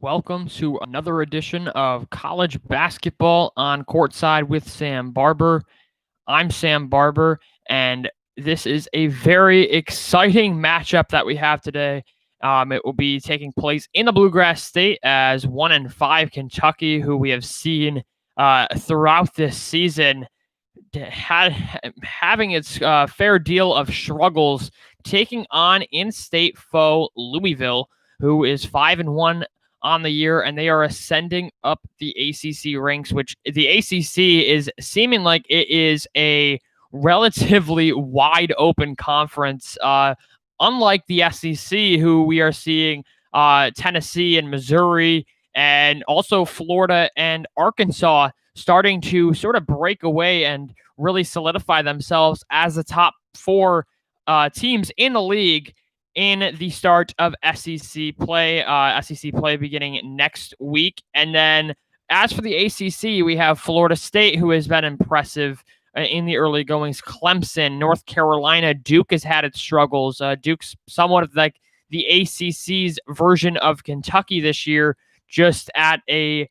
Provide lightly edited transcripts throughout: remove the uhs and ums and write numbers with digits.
Welcome to another edition of College Basketball on Courtside with Sam Barber. I'm Sam Barber, and this is a very exciting matchup that we have today. It will be taking place in the Bluegrass State as 1-5 Kentucky, who we have seen throughout this season, having its fair deal of struggles, taking on in-state foe Louisville, who is 5-1 on the year, and they are ascending up the ACC ranks, which the ACC is seeming like it is a relatively wide open conference, unlike the SEC, who we are seeing Tennessee and Missouri, and also Florida and Arkansas starting to sort of break away and really solidify themselves as the top four teams in the league in the start of SEC play. SEC play beginning next week. And then as for the ACC, we have Florida State, who has been impressive in the early goings. Clemson, North Carolina, Duke has had its struggles. Duke's somewhat like the ACC's version of Kentucky this year, just at a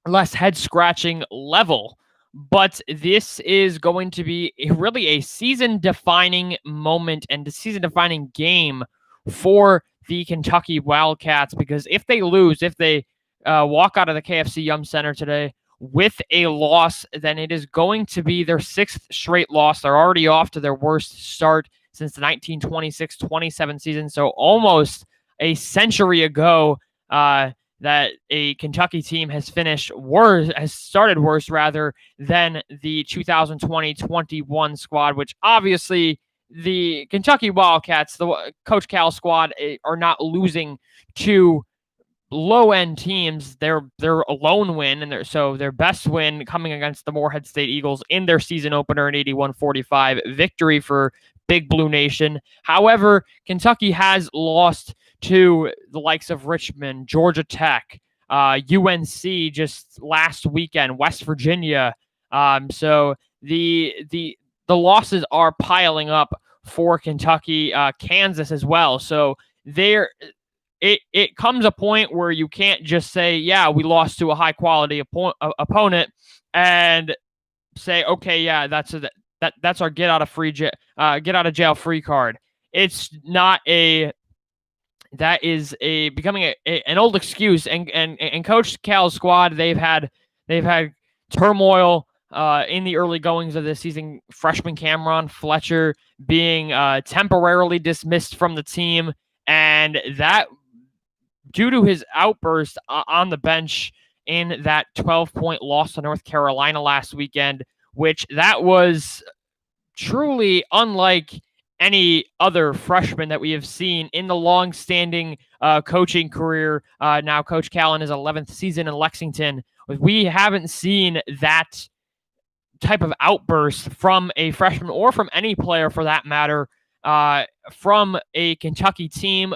less head-scratching level. But this is going to be really a season-defining moment and a season-defining game for the Kentucky Wildcats, because if they lose, if they walk out of the KFC Yum Center today with a loss, then it is going to be their sixth straight loss. They're already off to their worst start since the 1926-27 season, so almost a century ago, that a Kentucky team has started worse rather than the 2020-21 squad, which obviously the Kentucky Wildcats, the Coach Cal squad, are not losing to low-end teams. They're a lone win, and so their best win coming against the Morehead State Eagles in their season opener, an 81-45 victory for Big Blue Nation. However, Kentucky has lost to the likes of Richmond, Georgia Tech, UNC just last weekend, West Virginia. So the losses are piling up for Kentucky, Kansas as well. So it comes a point where you can't just say, yeah, we lost to a high quality opponent and say, okay, yeah, that's our get out of jail free card. It's not that is becoming an old excuse, and Coach Cal's squad, they've had turmoil in the early goings of this season. Freshman Cameron Fletcher being temporarily dismissed from the team, and that due to his outburst on the bench in that 12-point loss to North Carolina last weekend, which that was truly unlike any other freshman that we have seen in the long-standing coaching career. Now Coach Cal in his 11th season in Lexington. We haven't seen that type of outburst from a freshman or from any player for that matter from a Kentucky team.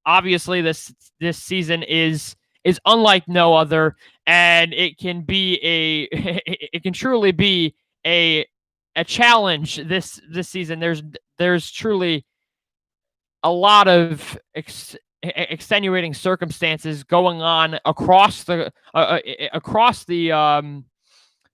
Obviously, this season is unlike no other, and it can truly be a challenge this season. There's truly a lot of extenuating circumstances going on across the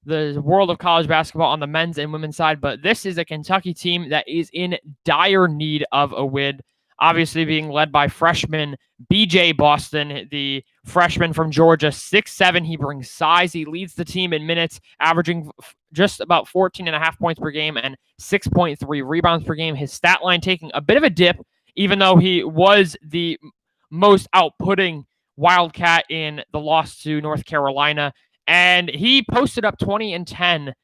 world of college basketball on the men's and women's side. But this is a Kentucky team that is in dire need of a win. Obviously being led by freshman BJ Boston, the freshman from Georgia, 6'7". He brings size. He leads the team in minutes, averaging just about 14.5 points per game and 6.3 rebounds per game. His stat line taking a bit of a dip, even though he was the most outputting Wildcat in the loss to North Carolina. And he posted up 20 and 10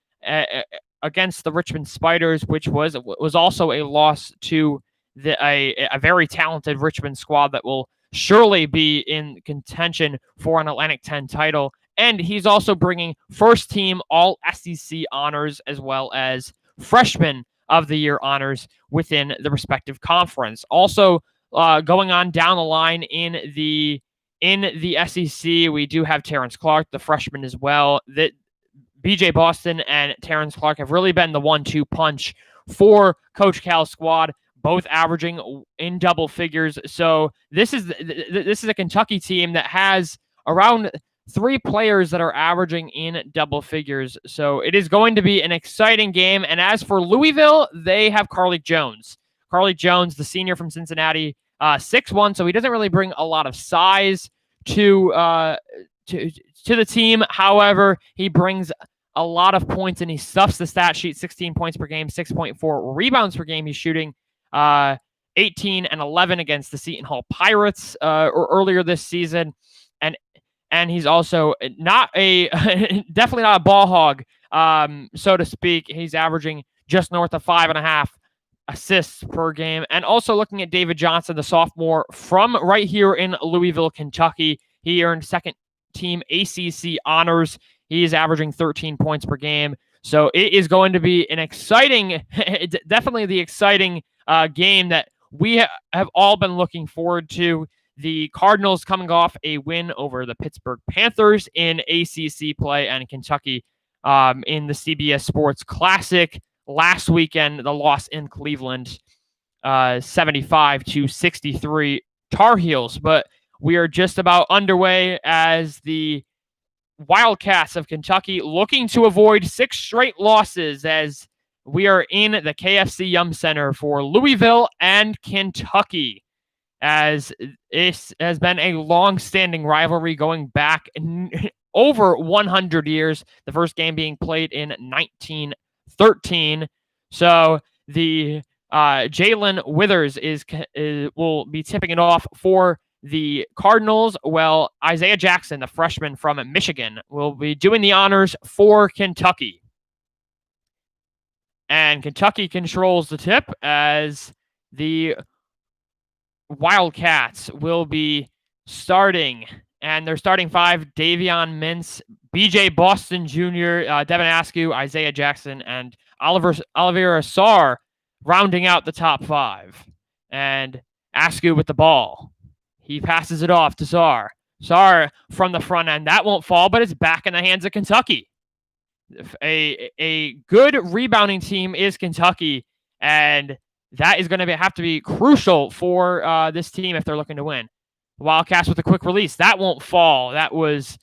against the Richmond Spiders, which was also a loss to a very talented Richmond squad that will surely be in contention for an Atlantic 10 title. And he's also bringing first team all SEC honors as well as freshman of the year honors within the respective conference. Also going on down the line in the SEC, we do have Terrence Clark, the freshman as well. That BJ Boston and Terrence Clark have really been the 1-2 punch for Coach Cal's squad. both averaging in double figures. So this is a Kentucky team that has around 3 players that are averaging in double figures. So it is going to be an exciting game. And as for Louisville, they have Carlik Jones. Carlik Jones, the senior from Cincinnati, 6'1", so he doesn't really bring a lot of size to the team. However, he brings a lot of points, and he stuffs the stat sheet. 16 points per game, 6.4 rebounds per game. He's shooting 18 and 11 against the Seton Hall Pirates earlier this season. And he's also definitely not a ball hog, so to speak. He's averaging just north of 5.5 assists per game. And also looking at David Johnson, the sophomore from right here in Louisville, Kentucky. He earned second team ACC honors. He is averaging 13 points per game. So it is going to be an exciting, definitely the exciting game that we have all been looking forward to. The Cardinals coming off a win over the Pittsburgh Panthers in ACC play, and Kentucky in the CBS Sports Classic last weekend, the loss in Cleveland, 75-63 Tar Heels. But we are just about underway as the Wildcats of Kentucky looking to avoid 6 straight losses, as we are in the KFC Yum Center for Louisville and Kentucky, as this has been a long-standing rivalry going back over 100 years, the first game being played in 1913. So the Jalen Withers will be tipping it off for the Cardinals. Well, Isaiah Jackson, the freshman from Michigan, will be doing the honors for Kentucky. And Kentucky controls the tip as the Wildcats will be starting. And their starting 5, Davion Mintz, BJ Boston Jr., Devin Askew, Isaiah Jackson, and Oliver Sarr rounding out the top 5. And Askew with the ball. He passes it off to Sarr. Sarr from the front end. That won't fall, but it's back in the hands of Kentucky. A good rebounding team is Kentucky, and that is going to have to be crucial for this team if they're looking to win. Wildcats with a quick release. That won't fall. That was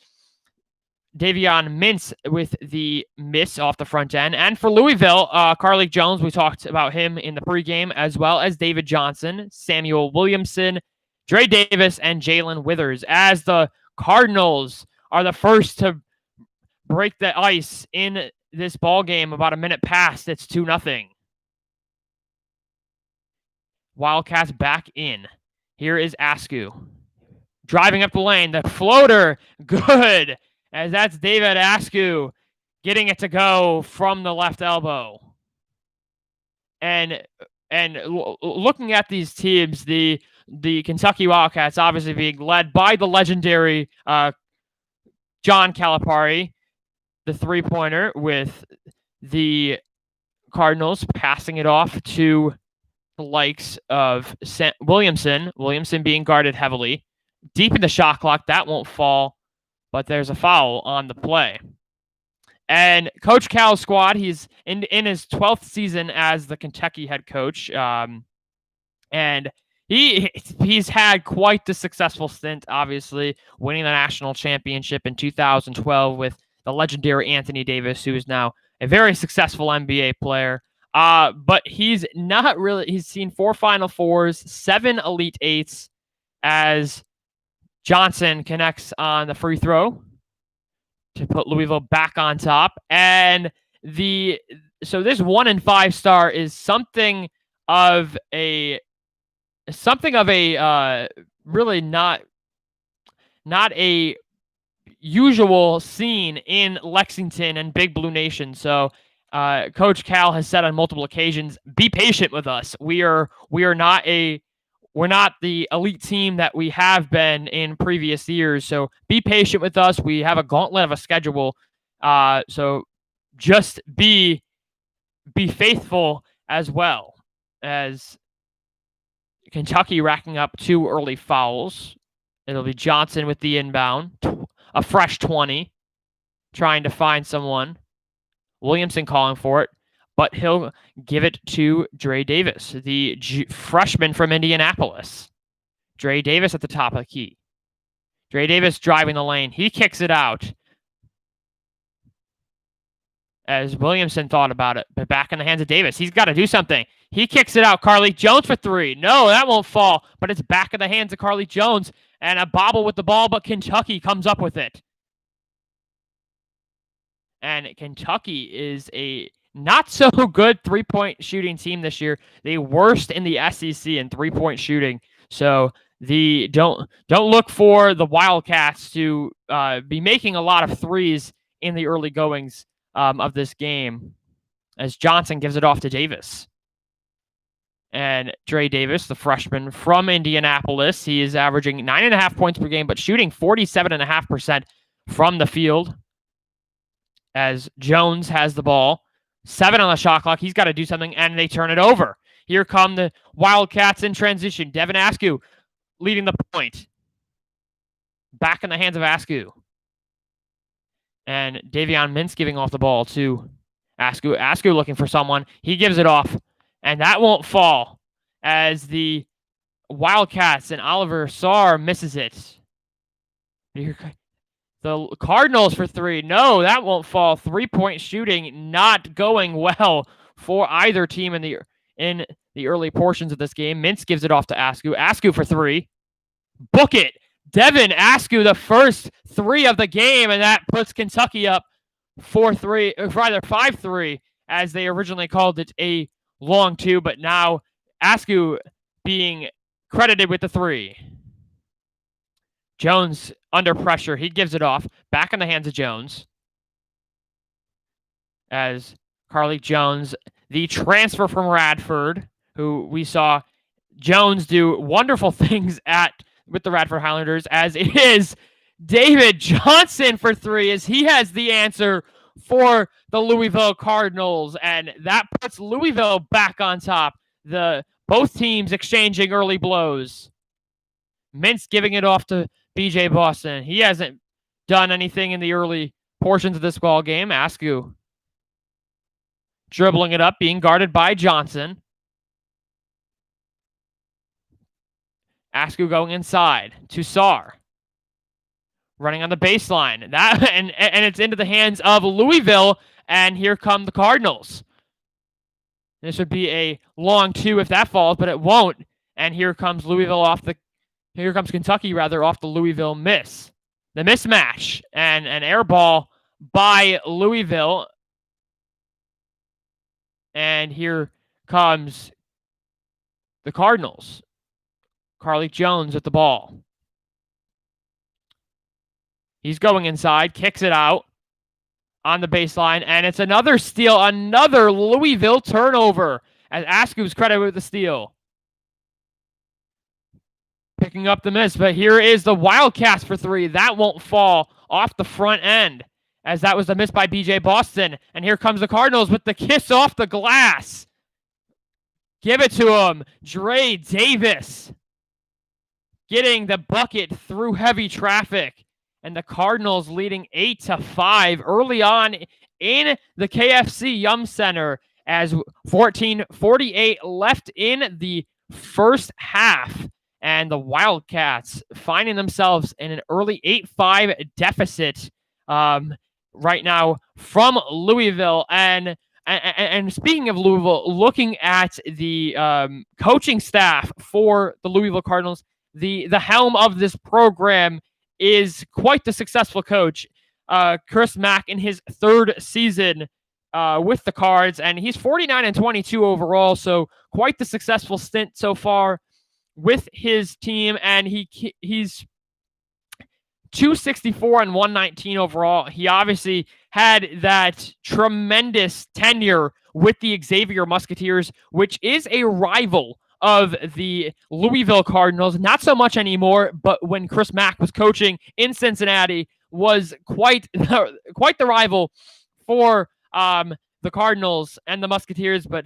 Davion Mintz with the miss off the front end. And for Louisville, Carlik Jones, we talked about him in the pregame, as well as David Johnson, Samuel Williamson, Dre Davis, and Jalen Withers, as the Cardinals are the first to break the ice in this ball game. About a minute past, it's 2-0. Wildcats back in. Here is Askew driving up the lane. The floater, good, as that's David Askew getting it to go from the left elbow. And looking at these teams, the Kentucky Wildcats obviously being led by the legendary John Calipari, the three-pointer, with the Cardinals passing it off to the likes of Williamson being guarded heavily. Deep in the shot clock, that won't fall, but there's a foul on the play. And Coach Cal's squad, he's in his 12th season as the Kentucky head coach, and he's had quite the successful stint, obviously, winning the national championship in 2012 with the legendary Anthony Davis, who is now a very successful NBA player. But he's not really, he's seen 4 Final Fours, 7 Elite Eights, as Johnson connects on the free throw to put Louisville back on top. And so this 1 and 5 star is something of a really not a usual scene in Lexington and Big Blue Nation. So Coach Cal has said on multiple occasions, be patient with us. We're not the elite team that we have been in previous years. So be patient with us. We have a gauntlet of a schedule. So just be faithful, as well as Kentucky racking up 2 early fouls. It'll be Johnson with the inbound, a fresh 20, trying to find someone. Williamson calling for it, but he'll give it to Dre Davis, the freshman from Indianapolis. Dre Davis at the top of the key. Dre Davis driving the lane. He kicks it out. As Williamson thought about it, but back in the hands of Davis. He's got to do something. He kicks it out. Carlik Jones for three. No, that won't fall, but it's back in the hands of Carlik Jones, and a bobble with the ball, but Kentucky comes up with it. And Kentucky is a not so good three-point shooting team this year. They worst in the SEC in three-point shooting. So don't look for the Wildcats to be making a lot of threes in the early goings of this game, as Johnson gives it off to Davis. And Dre Davis, the freshman from Indianapolis, he is averaging 9.5 points per game, but shooting 47.5% from the field. As Jones has the ball, 7 on the shot clock. He's got to do something, and they turn it over. Here come the Wildcats in transition. Devin Askew leading the point. Back in the hands of Askew. And Davion Mintz giving off the ball to Askew. Askew looking for someone. He gives it off, and that won't fall as the Wildcats and Oliver Sarr misses it. The Cardinals for three. No, that won't fall. Three-point shooting not going well for either team in the early portions of this game. Mintz gives it off to Askew. Askew for three. Book it. Devin Askew, the first three of the game, and that puts Kentucky up 5-3, as they originally called it a long two, but now Askew being credited with the three. Jones under pressure. He gives it off. Back in the hands of Jones. As Carlik Jones, the transfer from Radford, who we saw Jones do wonderful things with the Radford Highlanders, as it is David Johnson for three, as he has the answer for the Louisville Cardinals, and that puts Louisville back on top. Both teams exchanging early blows. Mintz giving it off to BJ Boston. He hasn't done anything in the early portions of this ball game. Askew dribbling it up, being guarded by Johnson. Askew going inside to Sarr. Running on the baseline. And it's into the hands of Louisville, and here come the Cardinals. This would be a long two if that falls, but it won't. And here comes Kentucky off the Louisville miss. The mismatch and an air ball by Louisville. And here comes the Cardinals. Carlik Jones with the ball. He's going inside, kicks it out on the baseline, and it's another steal, another Louisville turnover, as Askew's credited with the steal. Picking up the miss, but here is the Wildcats for three. That won't fall off the front end, as that was the miss by BJ Boston. And here comes the Cardinals with the kiss off the glass. Give it to him. Dre Davis getting the bucket through heavy traffic. And the Cardinals leading 8-5 early on in the KFC Yum Center, as 14:48 left in the first half. And the Wildcats finding themselves in an early 8-5 deficit right now from Louisville. And speaking of Louisville, looking at the coaching staff for the Louisville Cardinals, the helm of this program is quite the successful coach, Chris Mack, in his third season with the Cards, and he's 49-22 overall, so quite the successful stint so far with his team, and he's 264 and 119 overall. He obviously had that tremendous tenure with the Xavier Musketeers, which is a rival of the Louisville Cardinals. Not so much anymore, but when Chris Mack was coaching in Cincinnati, was quite the rival for the Cardinals and the Musketeers. But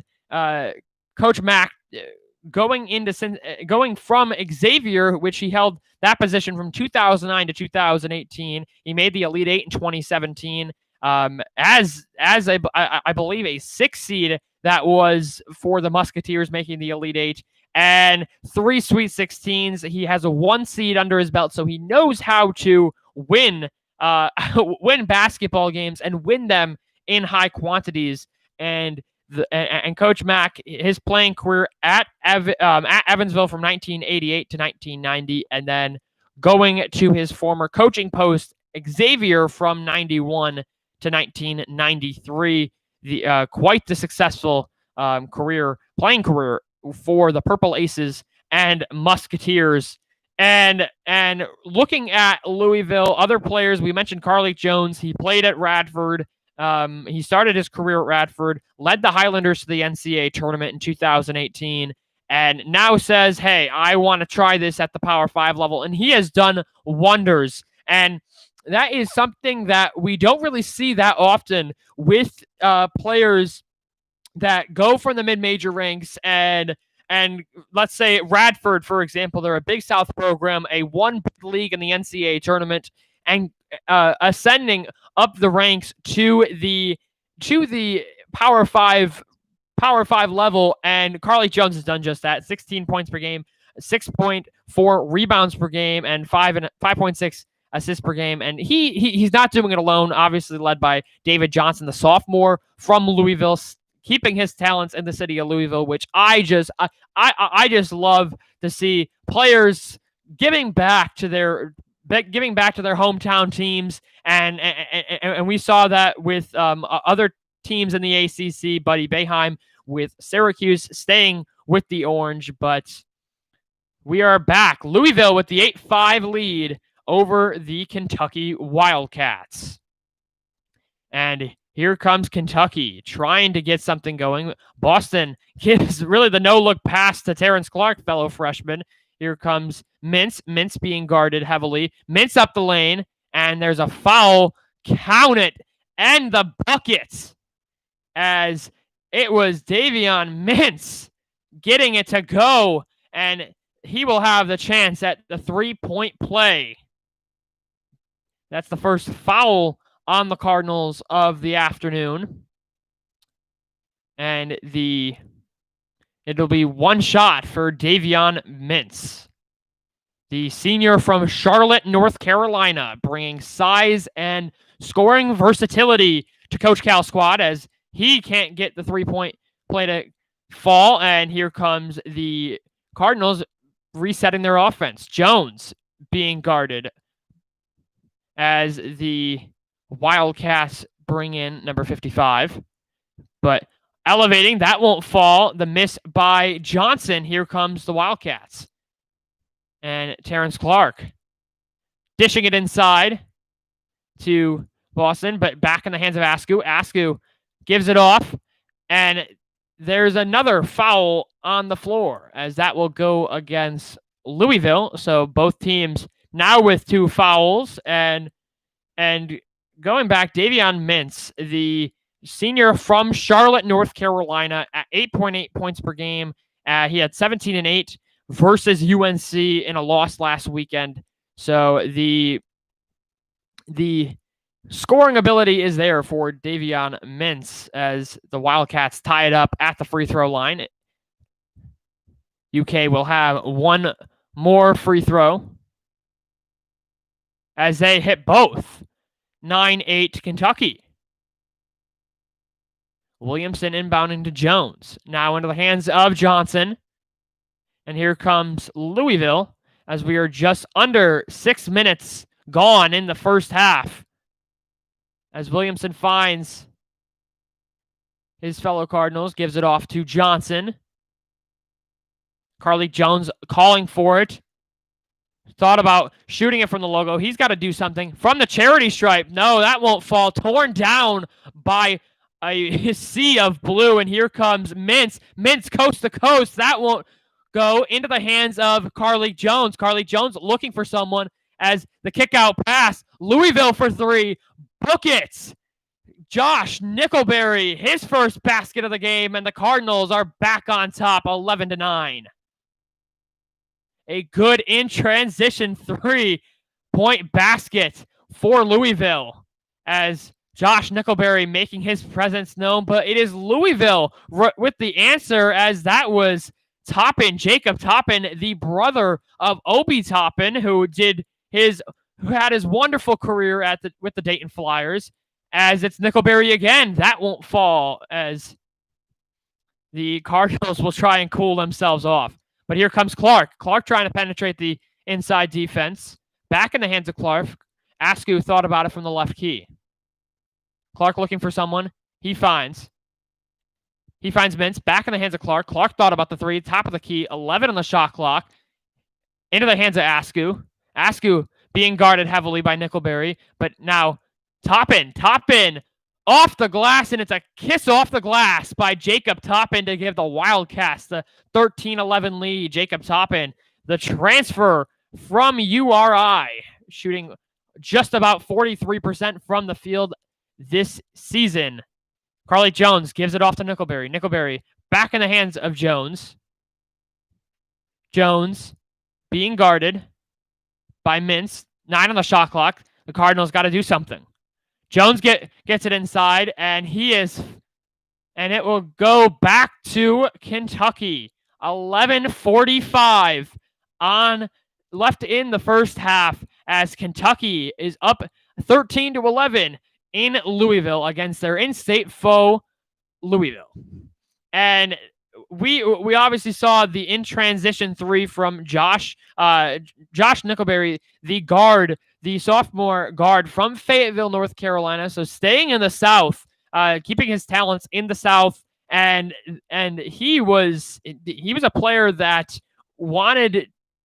Coach Mack going from Xavier, which he held that position from 2009 to 2018. He made the Elite Eight in 2017, as I believe a 6 seed that was for the Musketeers making the Elite Eight, and 3 Sweet 16s. He has a 1 seed under his belt, so he knows how to win win basketball games and win them in high quantities. And Coach Mack, his playing career at Evansville from 1988 to 1990, and then going to his former coaching post, Xavier, from 91 to 1993. Quite the successful playing career for the Purple Aces and Musketeers. And looking at Louisville, other players, we mentioned Carlik Jones. He played at Radford. He started his career at Radford, led the Highlanders to the NCAA tournament in 2018, and now says, hey, I want to try this at the Power 5 level. And he has done wonders. And that is something that we don't really see that often with players that go from the mid-major ranks and let's say Radford, for example, they're a Big South program, a one league in the NCAA tournament, and ascending up the ranks to the Power 5 level. And Carlik Jones has done just that. 16 points per game, 6.4 rebounds per game, and 5.6 assists per game. And he's not doing it alone, obviously led by David Johnson, the sophomore from Louisville, keeping his talents in the city of Louisville, which I just love to see players giving back to their hometown teams, and we saw that with other teams in the ACC. Buddy Boeheim with Syracuse staying with the Orange, but we are back. Louisville with the 8-5 lead over the Kentucky Wildcats, and here comes Kentucky trying to get something going. Boston gives really the no-look pass to Terrence Clark, fellow freshman. Here comes Mintz. Mintz being guarded heavily. Mintz up the lane, and there's a foul. Count it. And the bucket, as it was Davion Mintz getting it to go, and he will have the chance at the 3-point play. That's the first foul on the Cardinals of the afternoon. And it'll be one shot for Davion Mintz, the senior from Charlotte, North Carolina, bringing size and scoring versatility to Coach Cal's squad, as he can't get the 3-point play to fall. And here comes the Cardinals resetting their offense. Jones being guarded as the Wildcats bring in number 55, but elevating, that won't fall. The miss by Johnson. Here comes the Wildcats. And Terrence Clark dishing it inside to Boston, but back in the hands of Askew. Askew gives it off, and there's another foul on the floor, as that will go against Louisville. So both teams now with 2 fouls, and going back, Davion Mintz, the senior from Charlotte, North Carolina, at 8.8 points per game. He had 17 and 8 versus UNC in a loss last weekend. So the scoring ability is there for Davion Mintz, as the Wildcats tie it up at the free throw line. UK will have one more free throw as they hit both. 9-8 Kentucky. Williamson inbounding to Jones. Now into the hands of Johnson. And here comes Louisville, as we are just under 6 minutes gone in the first half, as Williamson finds his fellow Cardinals, gives it off to Johnson. Carlik Jones calling for it. Thought about shooting it from the logo. He's got to do something. From the charity stripe. No, that won't fall. Torn down by a sea of blue. And here comes Mintz. Mintz coast to coast. That won't go into the hands of Carlik Jones. Carlik Jones looking for someone, as the kick out pass. Louisville for 3. Book it. Josh Nickelberry, his first basket of the game, and the Cardinals are back on top, 11-9. A good in transition 3-point basket for Louisville, as Josh Nickelberry making his presence known, but it is Louisville with the answer, as that was Toppin, Jacob Toppin, the brother of Obi Toppin, who had his wonderful career with the Dayton Flyers. As it's Nickelberry again, that won't fall, as the Cardinals will try and cool themselves off. But here comes Clark. Clark trying to penetrate the inside defense. Back in the hands of Clark. Askew thought about it from the left key. Clark looking for someone. He finds Mintz. Back in the hands of Clark. Clark thought about the three. Top of the key. 11 on the shot clock. Into the hands of Askew. Askew being guarded heavily by Nickelberry. But now Toppin off the glass, and it's a kiss off the glass by Jacob Toppin to give the Wildcats the 13-11 lead. Jacob Toppin, the transfer from URI, shooting just about 43% from the field this season. Carlik Jones gives it off to Nickelberry. Nickelberry back in the hands of Jones. Jones being guarded by Mintz. 9 on the shot clock. The Cardinals got to do something. Jones gets it inside, and it will go back to Kentucky. 11:45 left in the first half, as Kentucky is up 13-11 in Louisville against their in-state foe, Louisville. And we obviously saw the in-transition three from Josh Nickelberry, the sophomore guard from Fayetteville, North Carolina. So staying in the South, keeping his talents in the South, and he was a player that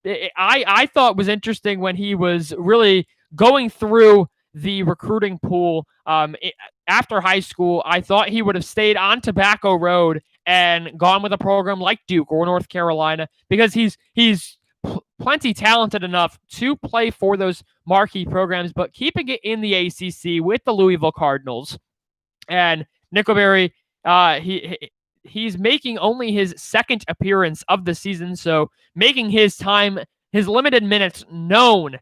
I thought was interesting when he was really going through the recruiting pool after high school. I thought he would have stayed on Tobacco Road and gone with a program like Duke or North Carolina, because he's plenty talented enough to play for those marquee programs, but keeping it in the ACC with the Louisville Cardinals. And Nickelberry, he's making only his second appearance of the season, so making his limited minutes known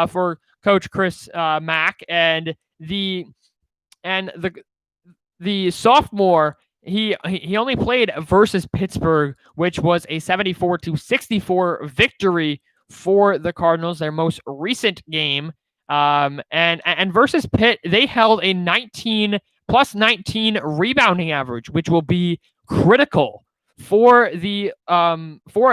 for Coach Chris Mack. And the sophomore, he only played versus Pittsburgh, which was a 74-64 victory for the Cardinals, their most recent game. And versus Pitt, they held a 19 rebounding average, which will be critical for a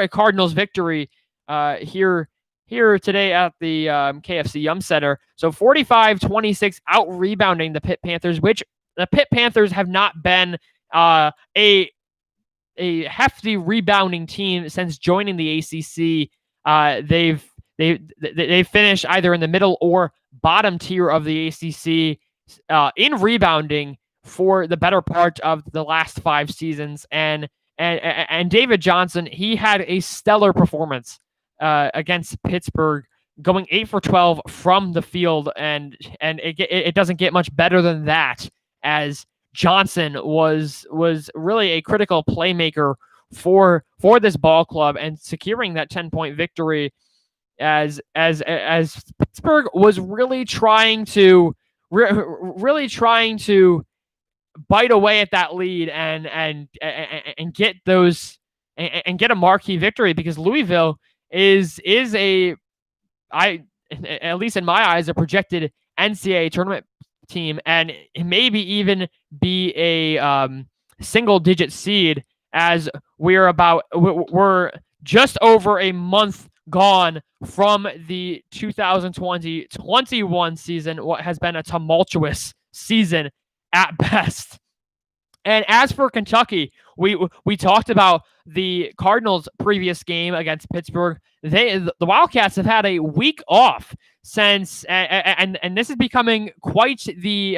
Cardinals victory here today at the KFC Yum Center. So 45-26 out rebounding the Pitt Panthers, which the Pitt Panthers have not been a hefty rebounding team since joining the ACC. They've finished either in the middle or bottom tier of the ACC in rebounding for the better part of the last 5 seasons. And David Johnson, he had a stellar performance against Pittsburgh, going 8 for 12 from the field, and it doesn't get much better than that, as Johnson was really a critical playmaker for this ball club and securing that 10-point victory, as Pittsburgh was really trying to bite away at that lead and get a marquee victory, because Louisville is at least in my eyes, a projected NCAA tournament team, and maybe even be a single-digit seed, as we're just over a month gone from the 2020-21 season, what has been a tumultuous season at best. And as for Kentucky, we talked about the Cardinals' previous game against Pittsburgh. The Wildcats have had a week off since, and this is becoming quite the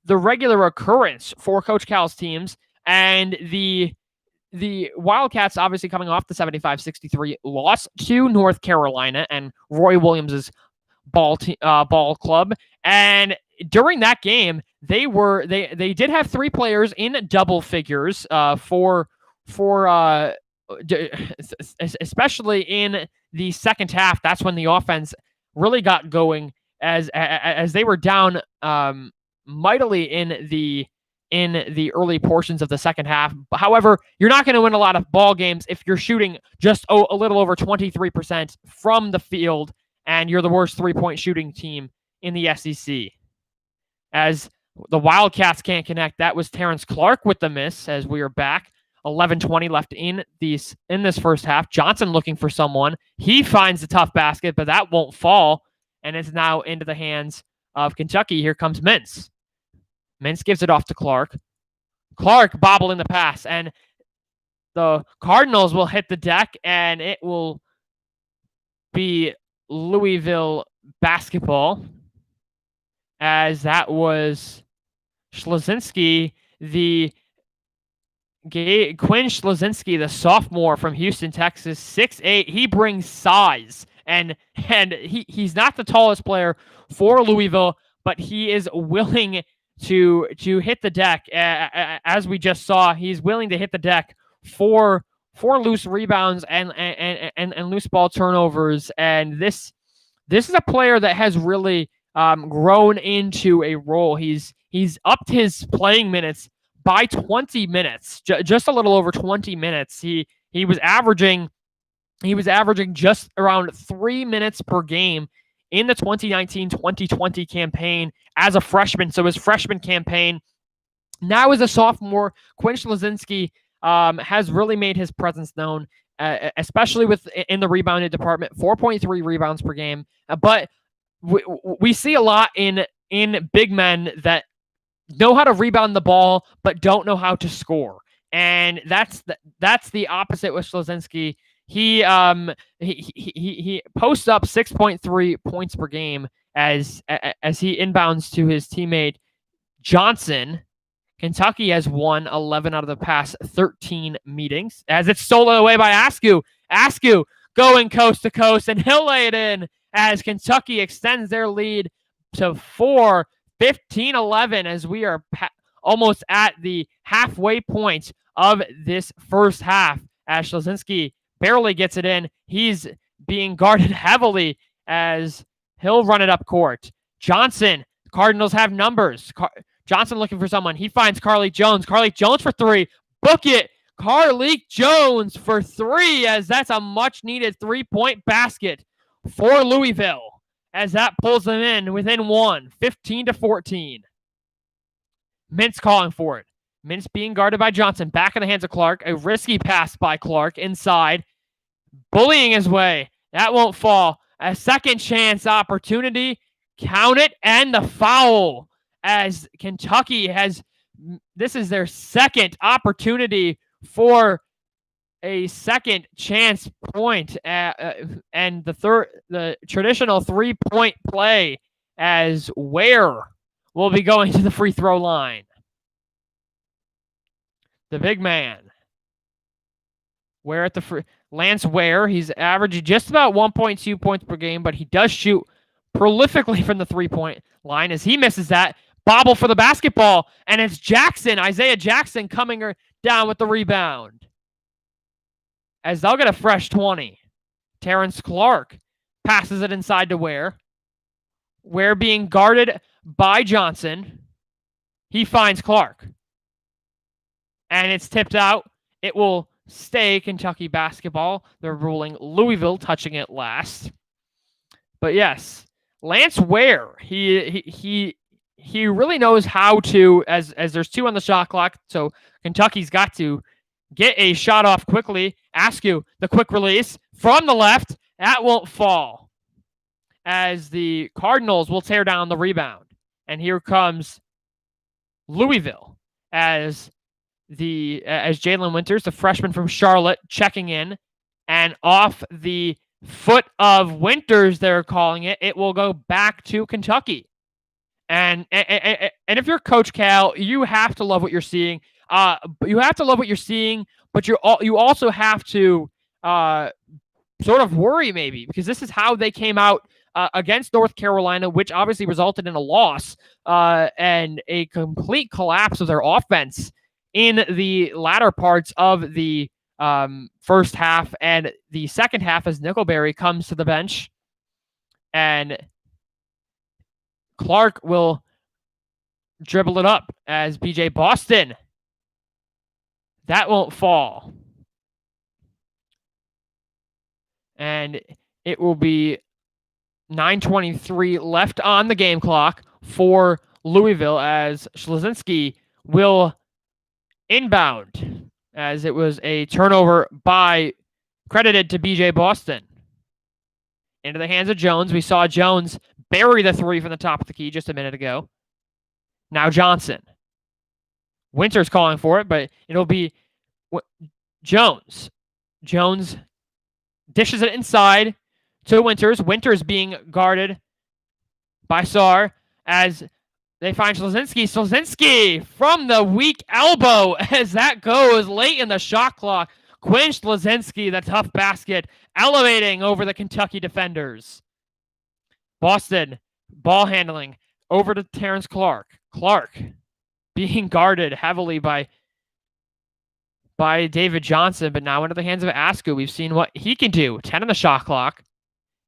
regular occurrence for Coach Cal's teams. And the Wildcats, obviously coming off the 75-63 loss to North Carolina and Roy Williams' ball club. And during that game, they did have 3 players in double figures especially in the second half. That's when the offense really got going. as they were down mightily in the early portions of the second half. However, you're not going to win a lot of ball games if you're shooting just a little over 23% from the field and you're the worst three-point shooting team in the SEC. As the Wildcats can't connect, that was Terrence Clark with the miss as we are back. 11:20 left in this first half. Johnson looking for someone. He finds the tough basket, but that won't fall, and it's now into the hands of Kentucky. Here comes Mintz. Mintz gives it off to Clark. Clark bobbling the pass, and the Cardinals will hit the deck, and it will be Louisville basketball, as that was Schlazinski, Quinn Schlazinski, the sophomore from Houston, Texas, 6'8". He brings size, and he's not the tallest player for Louisville, but he is willing to hit the deck. As we just saw, he's willing to hit the deck for loose rebounds and loose ball turnovers. And this is a player that has really grown into a role. He's upped his playing minutes by 20 minutes, just a little over 20 minutes. He was averaging just around 3 minutes per game in the 2019-2020 campaign as a freshman. So his freshman campaign, now as a sophomore, Quinn Schlazinski has really made his presence known, especially in the rebounding department. 4.3 rebounds per game. But we see a lot in big men that know how to rebound the ball, but don't know how to score. And that's the opposite with Schlazinski. He posts up 6.3 points per game as he inbounds to his teammate Johnson. Kentucky has won 11 out of the past 13 meetings, as it's stolen away by Askew. Askew going coast to coast, and he'll lay it in as Kentucky extends their lead to 4, 15-11, as we are almost at the halfway point of this first half. As Schlazinski barely gets it in. He's being guarded heavily as he'll run it up court. Johnson, Cardinals have numbers. Johnson looking for someone. He finds Carlik Jones. Carlik Jones for three. Book it. Carlik Jones for three, as that's a much-needed three-point basket for Louisville, as that pulls them in within one, 15-14. Mintz calling for it. Mintz being guarded by Johnson. Back in the hands of Clark. A risky pass by Clark inside. Bullying his way. That won't fall. A second chance opportunity. Count it, and the foul. As Kentucky this is their second opportunity for a second chance point. And the traditional three-point play, as Ware will be going to the free throw line. The big man. Ware at the Lance Ware. He's averaging just about 1.2 points per game, but he does shoot prolifically from the three-point line, as he misses that. Bobble for the basketball, and it's Jackson, Isaiah Jackson, coming down with the rebound, as they'll get a fresh 20. Terrence Clark passes it inside to Ware. Ware being guarded by Johnson. He finds Clark, and it's tipped out. It will stay Kentucky basketball. They're ruling Louisville touching it last. But yes, Lance Ware, he really knows how to, as there's 2 on the shot clock, so Kentucky's got to get a shot off quickly. Askew, the quick release from the left. That won't fall, as the Cardinals will tear down the rebound. And here comes Louisville, as Jalen Winters, the freshman from Charlotte, checking in. And off the foot of Winters, they're calling it. It will go back to Kentucky. And if you're Coach Cal, you have to love what you're seeing. You have to love what you're seeing, but you also have to sort of worry maybe, because this is how they came out against North Carolina, which obviously resulted in a loss and a complete collapse of their offense in the latter parts of the first half and the second half, as Nickelberry comes to the bench. And Clark will dribble it up as BJ Boston. That won't fall. And it will be 9:23 left on the game clock for Louisville as Schleszinski will inbound as it was a turnover credited to BJ Boston. Into the hands of Jones. We saw Jones bury the three from the top of the key just a minute ago. Now Johnson. Winter's calling for it, but it'll be Jones. Jones dishes it inside to Winters. Winters being guarded by Sarr as they find Schleszinski. Schleszinski from the weak elbow as that goes late in the shot clock. Quinn Schleszinski, the tough basket, elevating over the Kentucky defenders. Boston, ball handling over to Terrence Clark. Clark being guarded heavily by David Johnson, but now into the hands of Askew. We've seen what he can do. 10 on the shot clock.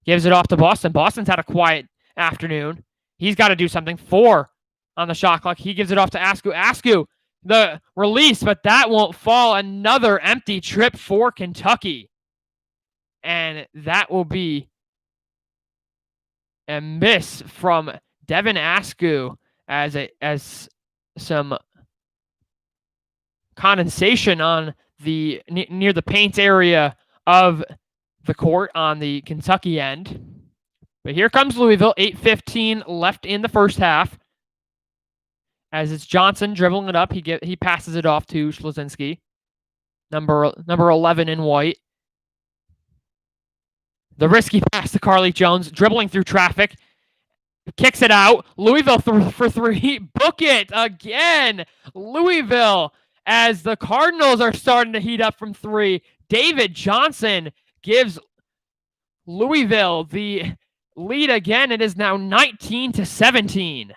Gives it off to Boston. Boston's had a quiet afternoon. He's got to do something. 4 on the shot clock. He gives it off to Askew. Askew, the release, but that won't fall. Another empty trip for Kentucky. And that will be a miss from Devin Askew as some condensation on the near the paint area of the court on the Kentucky end. But here comes Louisville. 8:15 left in the first half. As it's Johnson dribbling it up, he passes it off to Schleszinski, number 11 in white. The risky pass to Carlik Jones, dribbling through traffic, kicks it out. Louisville for three. Book it again. Louisville, as the Cardinals are starting to heat up from three. David Johnson gives Louisville the lead again. It is now 19-17.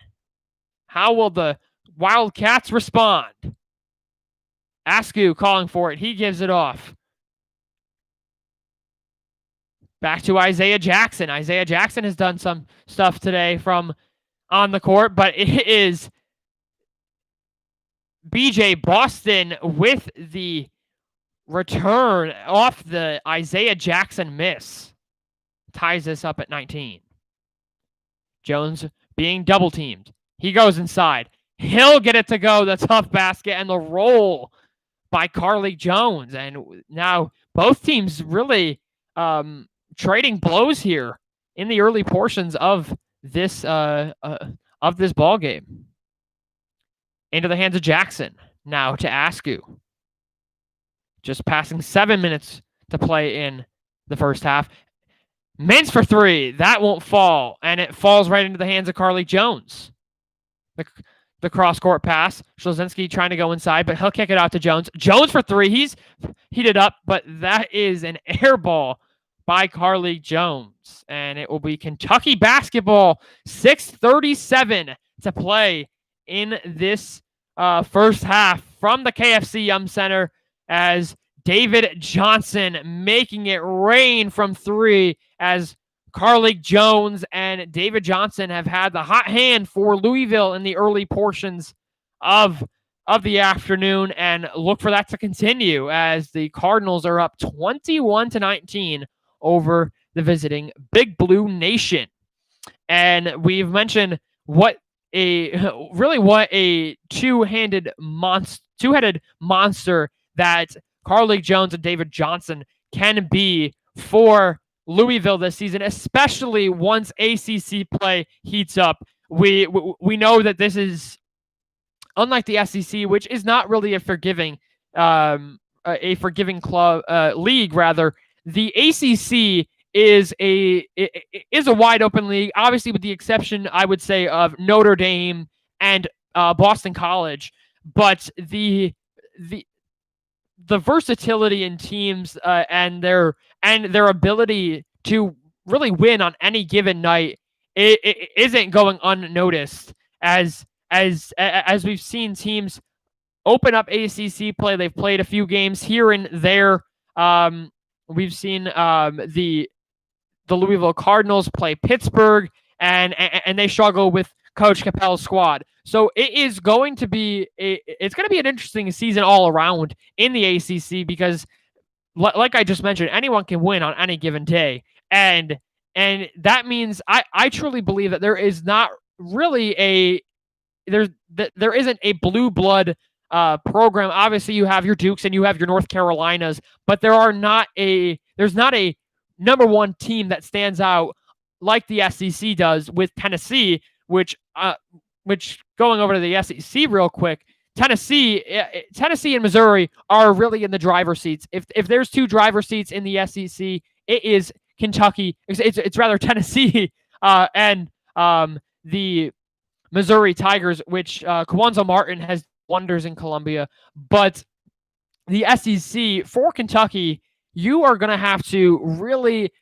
How will the Wildcats respond? Askew calling for it. He gives it off. Back to Isaiah Jackson. Isaiah Jackson has done some stuff today from on the court, but it is BJ Boston with the return off the Isaiah Jackson miss. Ties this up at 19. Jones being double teamed. He goes inside. He'll get it to go. The tough basket and the roll by Carlik Jones. And now both teams really trading blows here in the early portions of this ball game. Into the hands of Jackson. Now to Askew. Just passing 7 minutes to play in the first half. Mintz for three. That won't fall. And it falls right into the hands of Carlik Jones. The cross-court pass. Schleszinski trying to go inside, but he'll kick it out to Jones. Jones for three. He's heated up, but that is an air ball by Carlik Jones. And it will be Kentucky basketball. 6:37 to play in this first half from the KFC Yum Center as David Johnson making it rain from three as Carlik Jones and David Johnson have had the hot hand for Louisville in the early portions of the afternoon, and look for that to continue as the Cardinals are up 21-19 over the visiting Big Blue Nation. And we've mentioned what a two-headed monster that Carlik Jones and David Johnson can be for Louisville this season, especially once ACC play heats up. We know that this is unlike the SEC, which is not really a forgiving club league. Rather, the ACC is a wide open league, obviously with the exception, I would say, of Notre Dame and Boston College. But the versatility in teams and their ability to really win on any given night it isn't going unnoticed as we've seen teams open up ACC play. They've played a few games here and there. We've seen the Louisville Cardinals play Pittsburgh and they struggle with Coach Capel's squad. So it's going to be an interesting season all around in the ACC because, like I just mentioned, anyone can win on any given day, and that means I truly believe that there is not really there isn't a blue blood program. Obviously, you have your Dukes and you have your North Carolinas, but there's not a number one team that stands out like the SEC does with Tennessee, which going over to the SEC real quick. Tennessee and Missouri are really in the driver's seats. If there's two driver's seats in the SEC, it is Kentucky. It's rather Tennessee and the Missouri Tigers, which Kwanzaa Martin has wonders in Columbia. But the SEC for Kentucky, you are going to have to really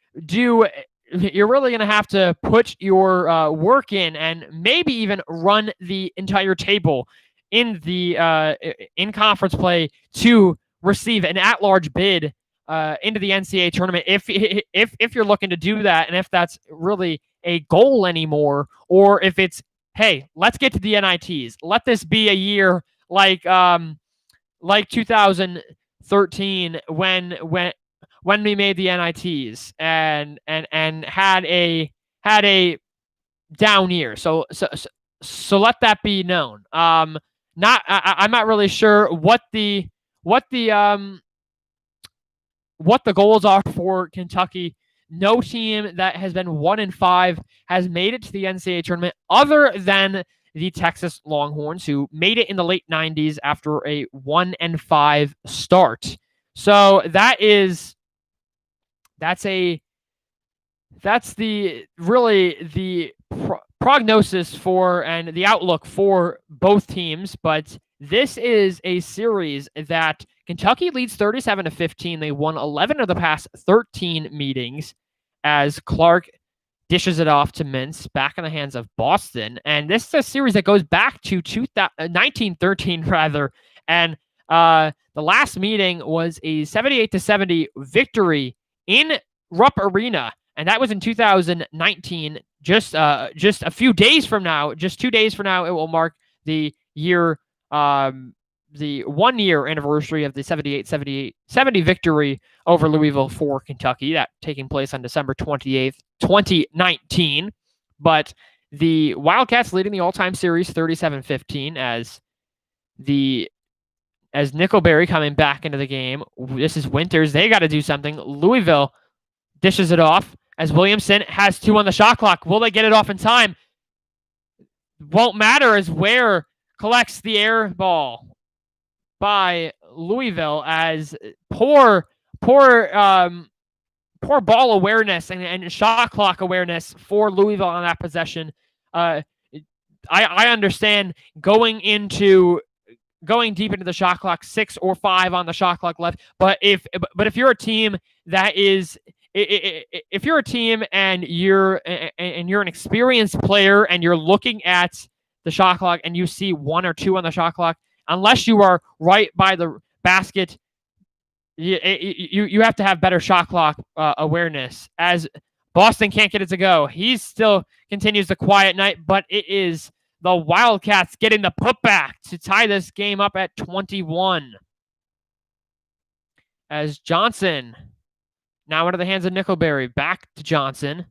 you're really going to have to put your work in and maybe even run the entire table in the in conference play to receive an at-large bid into the NCAA tournament if you're looking to do that, and if that's really a goal anymore, or if it's, hey, let's get to the NITs. Let this be a year like 2013 when we made the NITs and had a down year. So let that be known. I'm not really sure what the goals are for Kentucky. No team that has been 1-5 has made it to the NCAA tournament other than the Texas Longhorns, who made it in the late 90s after a 1-5 start. So that's the prognosis for and the outlook for both teams. But this is a series that Kentucky leads 37-15. They won 11 of the past 13 meetings as Clark dishes it off to Mintz, back in the hands of Boston. And this is a series that goes back to 1913, rather. And the last meeting was a 78-70 victory in Rupp Arena, and that was in 2019. Just a few days from now, just 2 days from now, it will mark the 1 year anniversary of the 78-70 victory over Louisville for Kentucky, that taking place on December 28th, 2019. But the Wildcats leading the all-time series 37-15 as Nickelberry coming back into the game. This is Winters. They got to do something. Louisville dishes it off as Williamson has 2 on the shot clock. Will they get it off in time? Won't matter as Ware collects the air ball by Louisville, as poor ball awareness and shot clock awareness for Louisville on that possession. I understand going deep into the shot clock, 6 or 5 on the shot clock left. But if you're a team that is, if you're a team and you're an experienced player and you're looking at the shot clock and you see 1 or 2 on the shot clock, unless you are right by the basket, you have to have better shot clock awareness. As Boston can't get it to go, he still continues the quiet night, but it is the Wildcats getting the putback to tie this game up at 21. As Johnson now into the hands of Nickelberry, back to Johnson,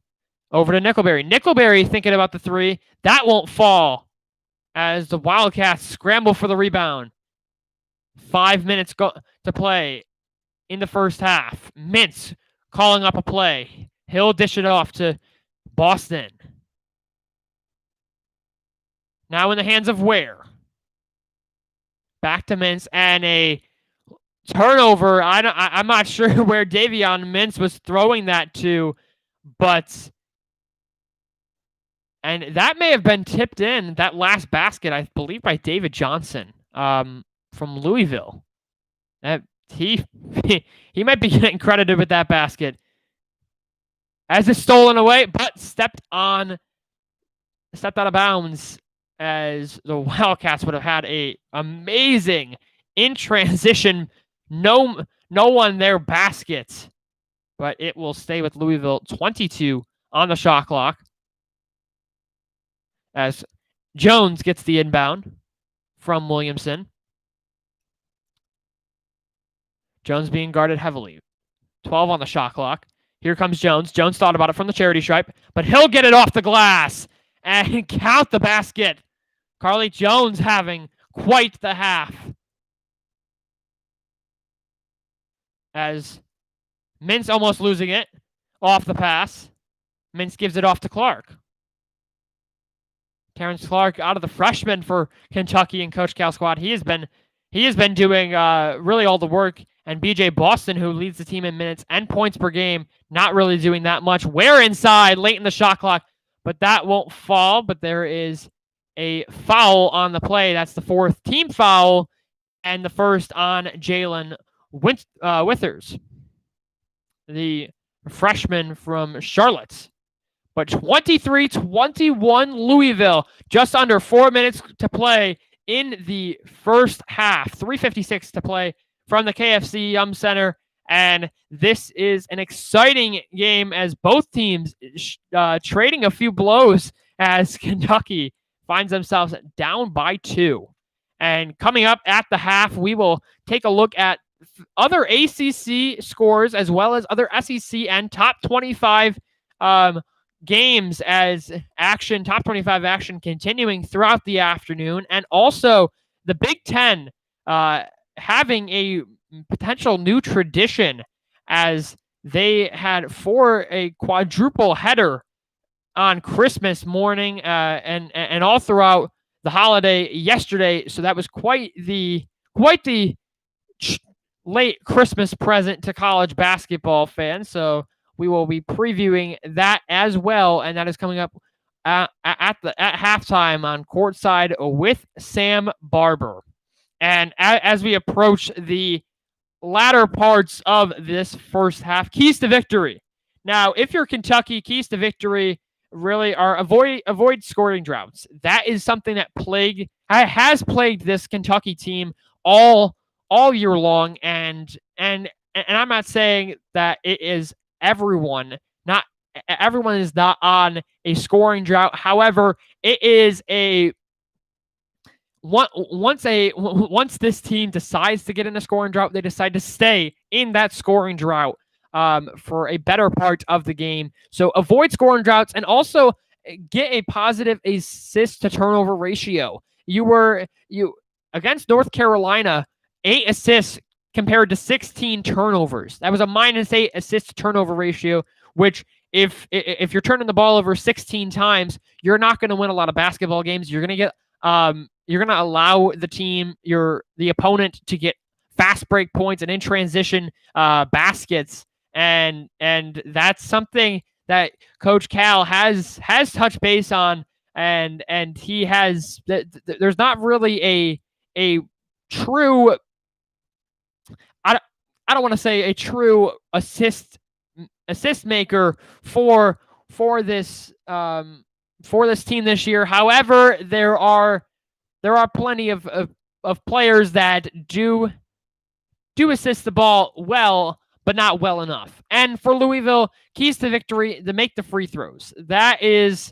over to Nickelberry. Nickelberry thinking about the 3. That won't fall as the Wildcats scramble for the rebound. 5 minutes to play in the first half. Mintz calling up a play. He'll dish it off to Boston. Now in the hands of Ware. Back to Mintz and a turnover. I'm not sure where Davion Mintz was throwing that to, and that may have been tipped in, that last basket, I believe, by David Johnson from Louisville. He might be getting credited with that basket as it's stolen away, but stepped out of bounds, as the Wildcats would have had a amazing in transition, no one there basket, but it will stay with Louisville. 22 on the shot clock as Jones gets the inbound from Williamson. Jones being guarded heavily. 12 on the shot clock. Here comes Jones. Jones thought about it from the charity stripe, but he'll get it off the glass and count the basket. Carlik Jones having quite the half. As Mintz almost losing it off the pass. Mintz gives it off to Clark. Terrence Clark out of the freshman for Kentucky and Coach Cal squad. He has been doing really all the work. And BJ Boston, who leads the team in minutes and points per game, not really doing that much. Ware inside late in the shot clock, but that won't fall. But there is a foul on the play. That's the fourth team foul, and the first on Jalen Withers, the freshman from Charlotte. But 23-21 Louisville, just under 4 minutes to play in the first half. 3:56 to play from the KFC Yum Center. And this is an exciting game as both teams trading a few blows as Kentucky finds themselves down by 2. And coming up at the half, we will take a look at other ACC scores as well as other SEC and top 25 games as action, top 25 action continuing throughout the afternoon. And also the Big Ten having a potential new tradition as they had for a quadruple header on Christmas morning and all throughout the holiday yesterday. So that was quite the late Christmas present to college basketball fans. So we will be previewing that as well, and that is coming up at halftime on Courtside with Sam Barber. And as we approach the latter parts of this first half, keys to victory. Now, if you're Kentucky, keys to victory really are avoid scoring droughts. That is something that has plagued this Kentucky team all year long, and I'm not saying that it is everyone. Not everyone is not on a scoring drought. However, it is once this team decides to get in a scoring drought, they decide to stay in that scoring drought for a better part of the game. So avoid scoring droughts and also get a positive assist to turnover ratio. You against North Carolina, 8 assists compared to 16 turnovers. That was a -8 assist to turnover ratio, which if you're turning the ball over 16 times, you're not going to win a lot of basketball games. You're going to get you're going to allow the opponent to get fast break points and in transition baskets, and that's something that Coach Cal has touched base on, and he has. There's not really a true. I don't want to say a true assist maker for this team this year. However, there are plenty of players that do assist the ball well, but not well enough. And for Louisville, keys to victory, to make the free throws. That is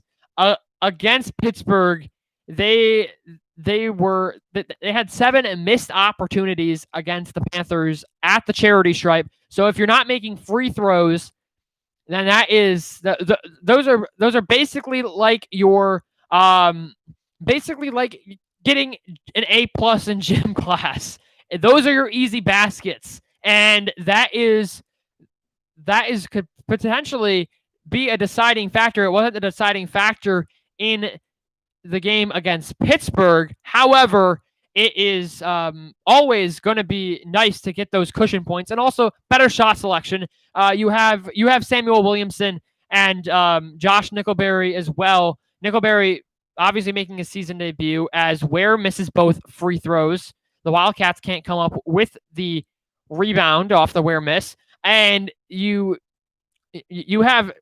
against Pittsburgh. They had 7 missed opportunities against the Panthers at the charity stripe. So if you're not making free throws, then that is those are basically like your basically like getting an A+ in gym class. Those are your easy baskets, and that could potentially be a deciding factor. It wasn't the deciding factor in the game against Pittsburgh. However, it is always going to be nice to get those cushion points and also better shot selection. You have Samuel Williamson and Josh Nickelberry as well. Nickelberry obviously making his season debut as Ware misses both free throws. The Wildcats can't come up with the rebound off the Ware miss, and you have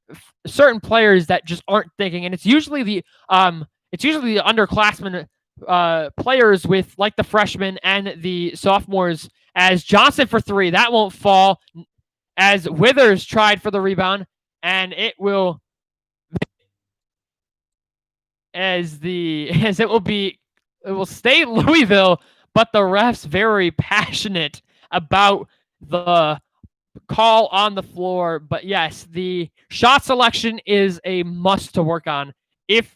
certain players that just aren't thinking, and it's usually the underclassmen players with like the freshmen and the sophomores. As Johnson for 3, that won't fall. As Withers tried for the rebound, and it will as it will stay Louisville, but the refs very passionate about the call on the floor. But yes, the shot selection is a must to work on if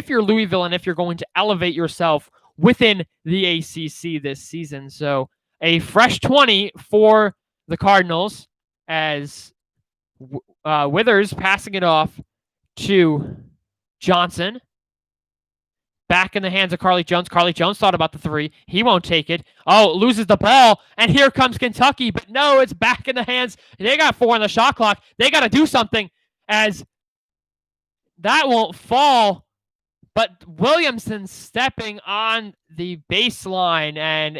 you're Louisville and if you're going to elevate yourself within the ACC this season. So a fresh 20 for the Cardinals as Withers passing it off to Johnson. Back in the hands of Carlik Jones. Carlik Jones thought about the three. He won't take it. Oh, loses the ball. And here comes Kentucky. But no, it's back in the hands. They got 4 on the shot clock. They got to do something as that won't fall. But Williamson stepping on the baseline and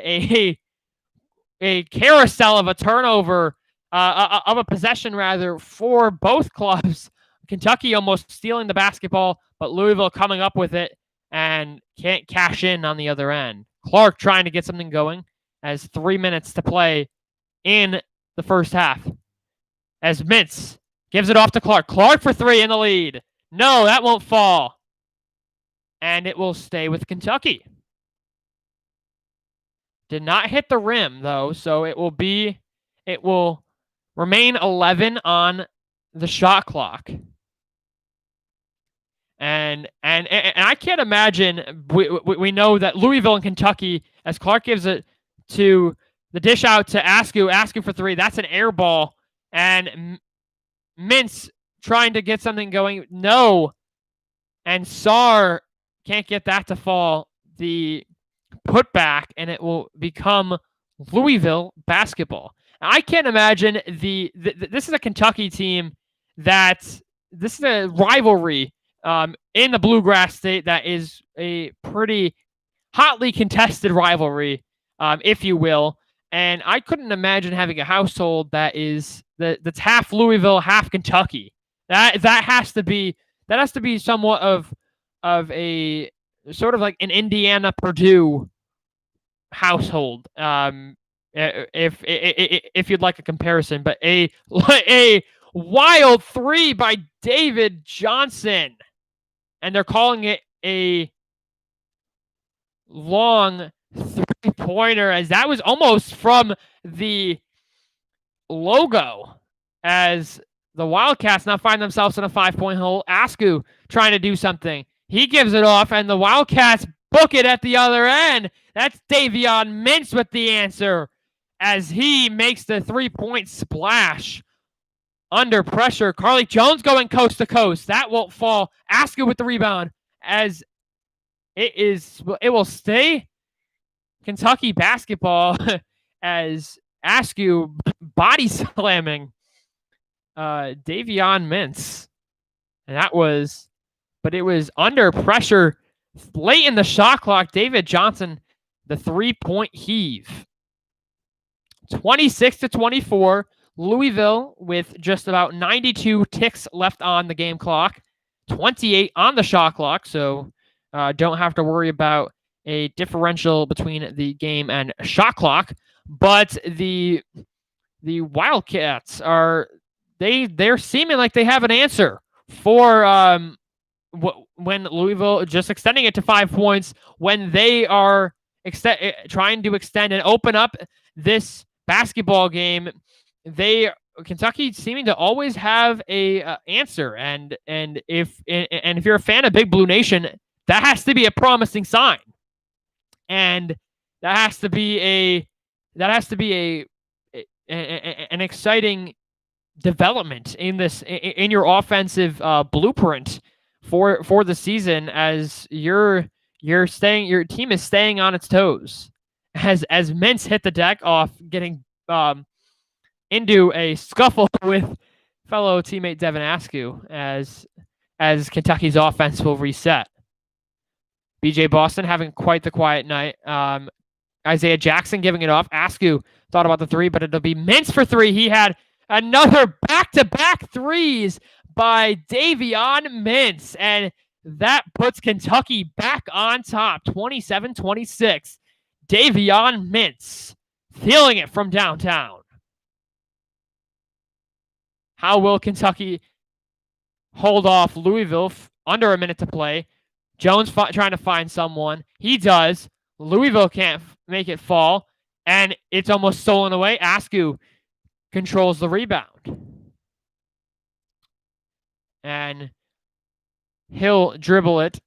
a carousel of a turnover, of a possession rather, for both clubs. Kentucky almost stealing the basketball, but Louisville coming up with it and can't cash in on the other end. Clark trying to get something going as 3 minutes to play in the first half. As Mintz gives it off to Clark. Clark for 3 in the lead. No, that won't fall. And it will stay with Kentucky. Did not hit the rim, though, so it will remain 11 on the shot clock. And I can't imagine. We know that Louisville and Kentucky, as Clark gives it to the dish out to Askew for 3. That's an air ball, and Mintz trying to get something going. No, and Sarr can't get that to fall. The putback, and it will become Louisville basketball. Now, I can't imagine this is a Kentucky team this is a rivalry. In the Bluegrass State, that is a pretty hotly contested rivalry, if you will. And I couldn't imagine having a household that's half Louisville, half Kentucky. That has to be somewhat of a sort of like an Indiana Purdue household. If you'd like a comparison, but a wild 3 by David Johnson. And they're calling it a long 3-pointer, as that was almost from the logo, as the Wildcats now find themselves in a 5-point hole. Askew trying to do something. He gives it off, and the Wildcats book it at the other end. That's Davion Mintz with the answer, as he makes the 3-point splash. Under pressure, Carlik Jones going coast to coast. That won't fall. Askew with the rebound, as it will stay Kentucky basketball as Askew body slamming Davion Mintz. And it was under pressure late in the shot clock. David Johnson, the 3-point heave. 26-24. Louisville with just about 92 ticks left on the game clock, 28 on the shot clock, so don't have to worry about a differential between the game and shot clock. But the Wildcats they're seeming like they have an answer for when Louisville just extending it to 5 points, when they are trying to extend and open up this basketball game. Kentucky seeming to always have a answer, and if you're a fan of Big Blue Nation, that has to be a promising sign, and that has to be an exciting development in your offensive blueprint for the season, as your team is staying on its toes, as Mintz hit the deck off, getting into a scuffle with fellow teammate Devin Askew, as Kentucky's offense will reset. BJ Boston having quite the quiet night. Isaiah Jackson giving it off. Askew thought about the 3, but it'll be Mintz for 3. He had another back-to-back 3s by Davion Mintz, and that puts Kentucky back on top, 27-26. Davion Mintz feeling it from downtown. How will Kentucky hold off Louisville under a minute to play? Jones trying to find someone. He does. Louisville can't make it fall, and it's almost stolen away. Askew controls the rebound. And he'll dribble it,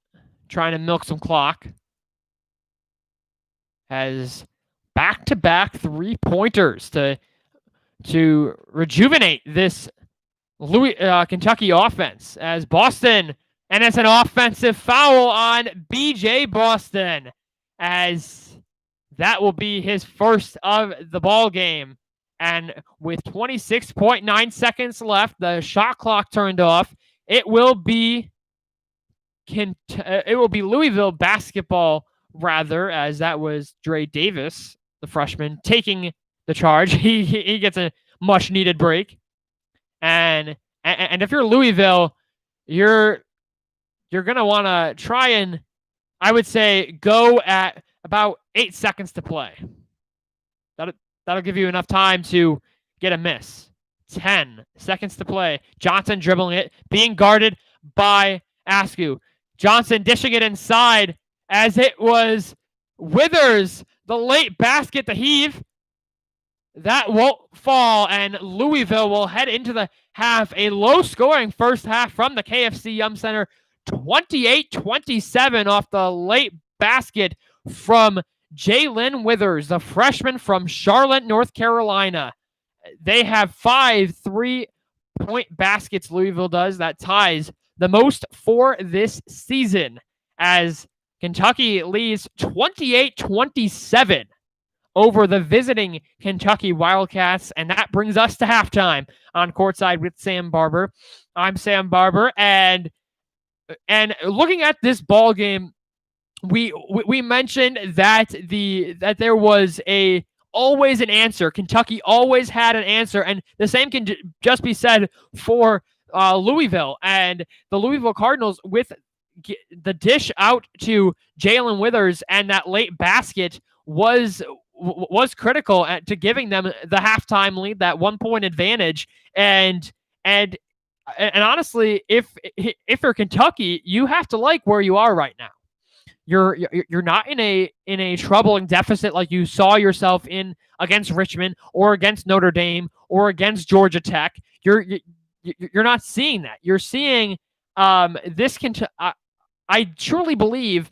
trying to milk some clock. Has back-to-back three-pointers to rejuvenate this Kentucky offense as Boston, and it's an offensive foul on BJ Boston, as that will be his first of the ball game. And with 26.9 seconds left, the shot clock turned off. It will be Louisville basketball, rather, as that was Dre Davis, the freshman, taking the charge. He gets a much-needed break. And if you're Louisville, you're going to want to try and, I would say, go at about 8 seconds to play. That'll give you enough time to get a miss. 10 seconds to play. Johnson dribbling it, being guarded by Askew. Johnson dishing it inside as it was Withers, the late basket to heave. That won't fall, and Louisville will head into the half. A low-scoring first half from the KFC Yum Center. 28-27 off the late basket from Jalen Withers, the freshman from Charlotte, North Carolina. They have 5 3-point baskets, Louisville does. That ties the most for this season, as Kentucky leads 28-27 over the visiting Kentucky Wildcats. And that brings us to halftime on Courtside with Sam Barber. I'm Sam Barber, and looking at this ball game, we mentioned that there was always an answer. Kentucky always had an answer, and the same can just be said for Louisville. And the Louisville Cardinals, with the dish out to Jalen Withers and that late basket, was critical to giving them the halftime lead, that 1-point advantage. And honestly, if you're Kentucky, you have to like where you are right now. You're not in a troubling deficit like you saw yourself in against Richmond or against Notre Dame or against Georgia Tech. You're not seeing that. You're seeing this. I truly believe,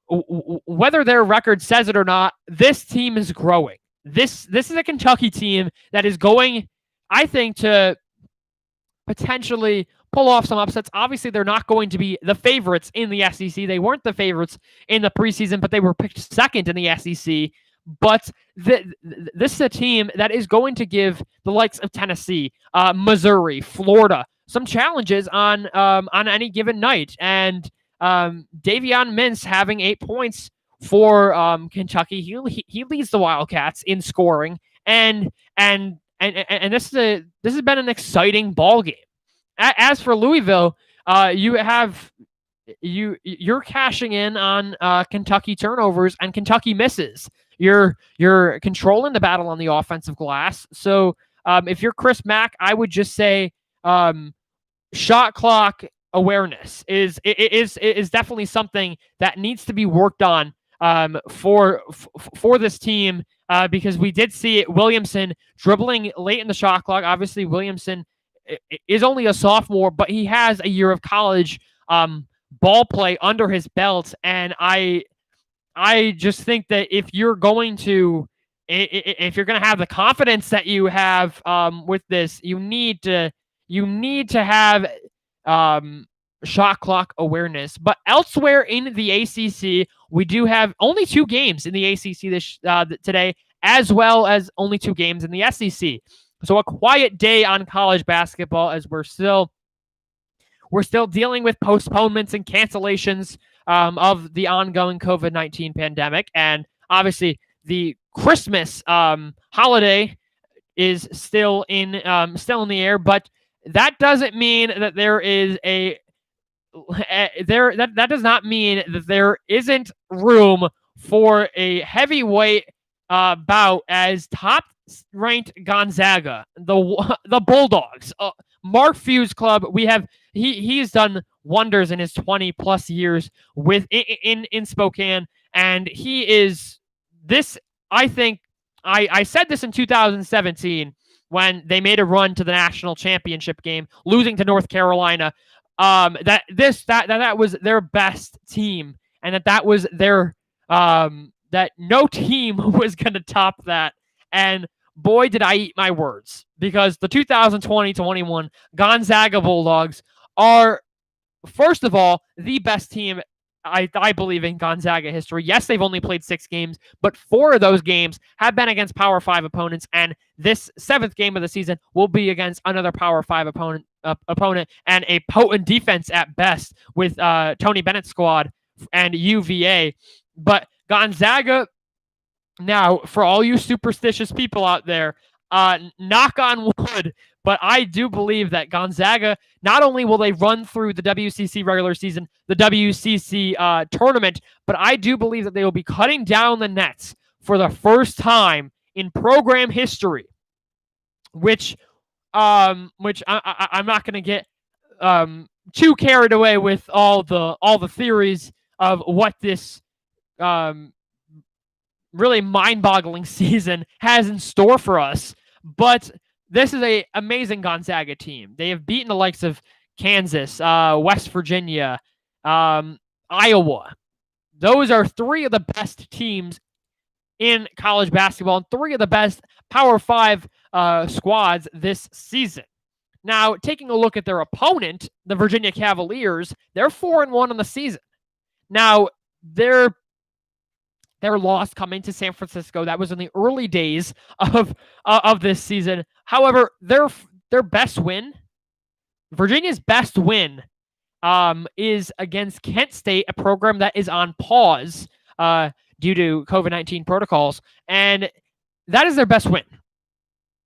whether their record says it or not, this team is growing. This is a Kentucky team that is going, I think, to potentially pull off some upsets. Obviously, they're not going to be the favorites in the SEC. They weren't the favorites in the preseason, but they were picked second in the SEC. But this is a team that is going to give the likes of Tennessee, Missouri, Florida some challenges on any given night. And Davion Mintz having 8 points for Kentucky. He leads the Wildcats in scoring, and this has been an exciting ball game. As for Louisville, you're cashing in on Kentucky turnovers and Kentucky misses. You're controlling the battle on the offensive glass. So if you're Chris Mack, I would just say shot clock awareness is definitely something that needs to be worked on for this team, because we did see it, Williamson dribbling late in the shot clock. Obviously, Williamson is only a sophomore, but he has a year of college ball play under his belt, and I just think that if you're going to have the confidence that you have with this, you need to have shot clock awareness. But elsewhere in the ACC, we do have only 2 games in the ACC today, as well as only 2 games in the SEC. So a quiet day on college basketball, as we're still dealing with postponements and cancellations of the ongoing COVID-19 pandemic. And obviously the Christmas holiday is still in the air, but that doesn't mean that there is that does not mean that there isn't room for a heavyweight bout, as top-ranked Gonzaga, the Bulldogs, Mark Few's club. He's done wonders in his 20-plus years in Spokane. And he is this, I think, I said this in 2017 when they made a run to the national championship game, losing to North Carolina, that was their best team, and that was their that no team was going to top that. And boy, did I eat my words, because the 2020-21 Gonzaga Bulldogs are, first of all, the best team I believe in Gonzaga history. Yes, they've only played 6 games, but 4 of those games have been against Power 5 opponents, and this 7th game of the season will be against another Power 5 opponent and a potent defense at best with Tony Bennett's squad and UVA. But Gonzaga, now, for all you superstitious people out there, knock on wood, but I do believe that Gonzaga, not only will they run through the WCC regular season, the WCC tournament, but I do believe that they will be cutting down the nets for the first time in program history, which I'm not going to get too carried away with all the theories of what this really mind-boggling season has in store for us. But this is an amazing Gonzaga team. They have beaten the likes of Kansas, West Virginia, Iowa. Those are 3 of the best teams in college basketball and 3 of the best Power 5 squads this season. Now, taking a look at their opponent, the Virginia Cavaliers, they're 4-1 on the season. Now, their loss coming to San Francisco, that was in the early days of this season. However, their best win, Virginia's best win, is against Kent State, a program that is on pause due to COVID-19 protocols, and that is their best win.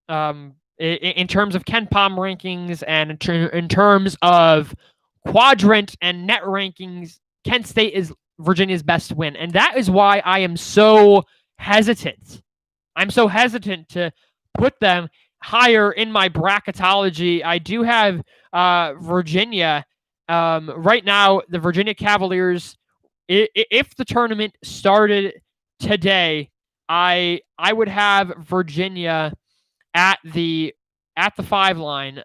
In terms of KenPom rankings and in terms of quadrant and net rankings, Kent State is Virginia's best win. And that is why I am so hesitant. I'm so hesitant to put them higher in my bracketology. I do have Virginia. Right now, the Virginia Cavaliers, if the tournament started today, I would have Virginia at the 5 line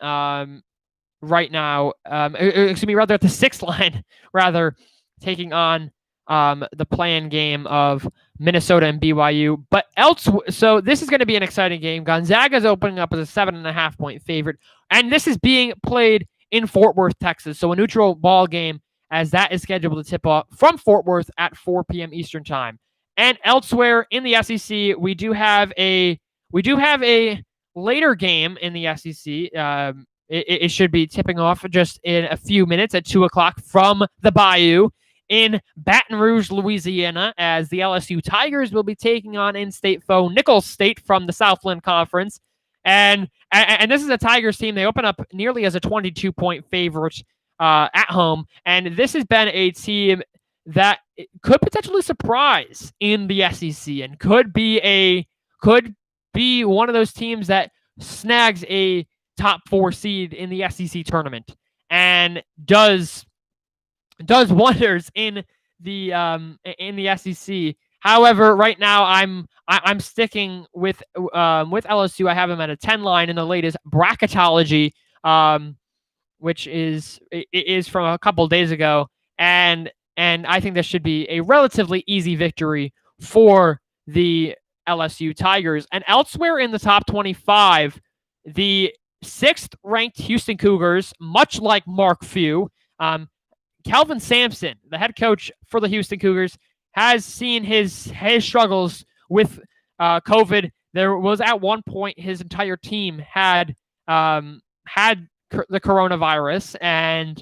right now. Excuse me, rather at the 6 line, rather, taking on the play-in game of Minnesota and BYU. But so this is going to be an exciting game. Gonzaga's opening up as a 7.5-point favorite, and this is being played in Fort Worth, Texas. So a neutral ball game, as that is scheduled to tip off from Fort Worth at 4 p.m. Eastern time. And elsewhere in the SEC, we do have a later game in the SEC. It should be tipping off just in a few minutes at 2:00 from the Bayou in Baton Rouge, Louisiana, as the LSU Tigers will be taking on in-state foe Nicholls State from the Southland Conference. And this is a Tigers team. They open up nearly as a 22-point favorite at home. And this has been a team that could potentially surprise in the SEC and could be one of those teams that snags a top 4 seed in the SEC tournament and does wonders in the SEC. However, right now I'm sticking with LSU. I have them at a 10 line in the latest bracketology, which is from a couple days ago, and I think this should be a relatively easy victory for the LSU Tigers. And elsewhere in the top 25, the 6th ranked Houston Cougars, much like Mark Few, Kelvin Sampson, the head coach for the Houston Cougars, has seen his struggles with COVID. There was at one point his entire team had the coronavirus, and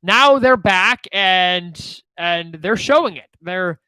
now they're back and they're showing it. They're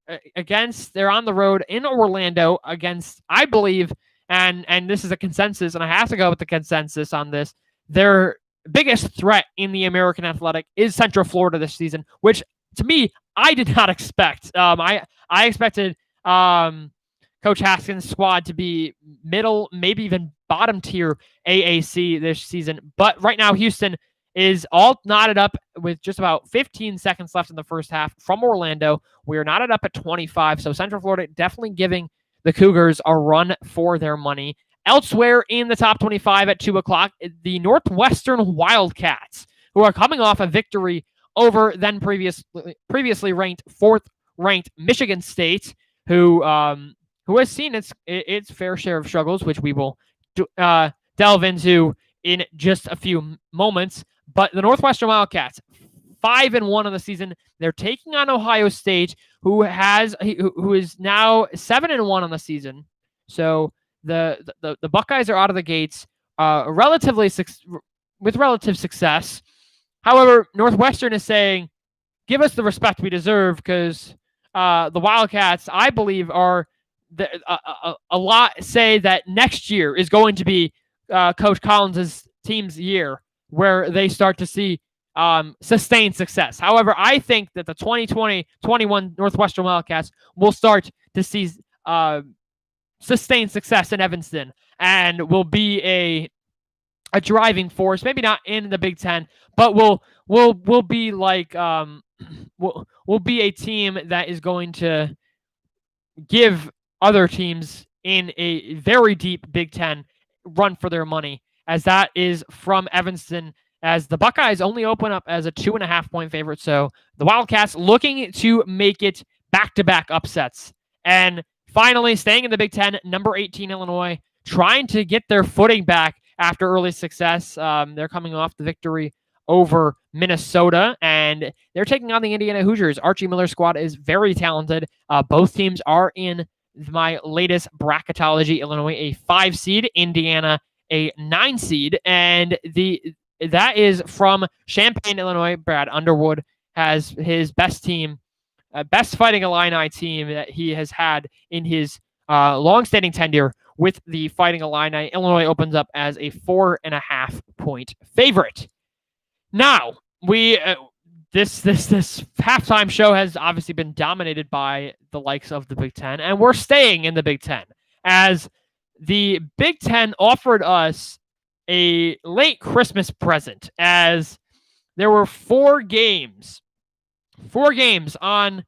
on the road in Orlando against, I believe, and this is a consensus, and I have to go with the consensus on this, their biggest threat in the American Athletic is Central Florida this season, which to me, I did not expect. I expected Coach Haskins' squad to be middle, maybe even bottom tier AAC this season. But right now, Houston is all knotted up with just about 15 seconds left in the first half from Orlando. We are knotted up at 25, so Central Florida definitely giving the Cougars a run for their money. Elsewhere in the top 25 at 2 o'clock, the Northwestern Wildcats, who are coming off a victory over then previously ranked 4th-ranked Michigan State, who has seen its fair share of struggles, which we will delve into in just a few moments. But the Northwestern Wildcats, 5-1 on the season. They're taking on Ohio State, who is now 7-1 on the season. So the Buckeyes are out of the gates with relative success. However, Northwestern is saying, give us the respect we deserve, because the Wildcats, I believe, are a lot say that next year is going to be Coach Collins' team's year, where they start to see sustained success. However, I think that the 2020-21 Northwestern Wildcats will start to see sustained success in Evanston and will be a driving force. Maybe not in the Big Ten, but will be like will be a team that is going to give other teams in a very deep Big Ten run for their money, as that is from Evanston, as the Buckeyes only open up as a 2.5-point favorite. So the Wildcats looking to make it back-to-back upsets. And finally, staying in the Big Ten, number 18 Illinois, trying to get their footing back after early success. They're coming off the victory over Minnesota, and they're taking on the Indiana Hoosiers. Archie Miller's squad is very talented. Both teams are in my latest bracketology. Illinois a 5 seed, Indiana a 9 seed, and that is from Champaign, Illinois. Brad Underwood has his best team, best Fighting Illini team that he has had in his long-standing tenure with the Fighting Illini. Illinois opens up as a 4.5-point favorite. Now, this halftime show has obviously been dominated by the likes of the Big Ten, and we're staying in the Big Ten, as the Big Ten offered us a late Christmas present, as there were four games on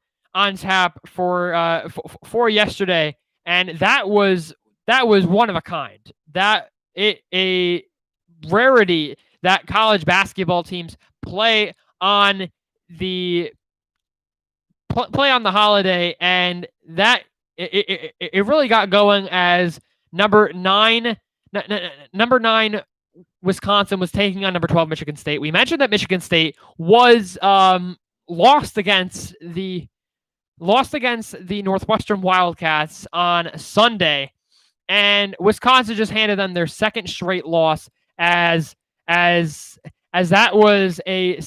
tap for yesterday, and that was one of a kind. A rarity that college basketball teams play on the holiday, and that it really got going as number 9 Wisconsin was taking on number 12 Michigan State. We mentioned that Michigan State was lost against the Northwestern Wildcats on Sunday, and Wisconsin just handed them their second straight loss, as that was a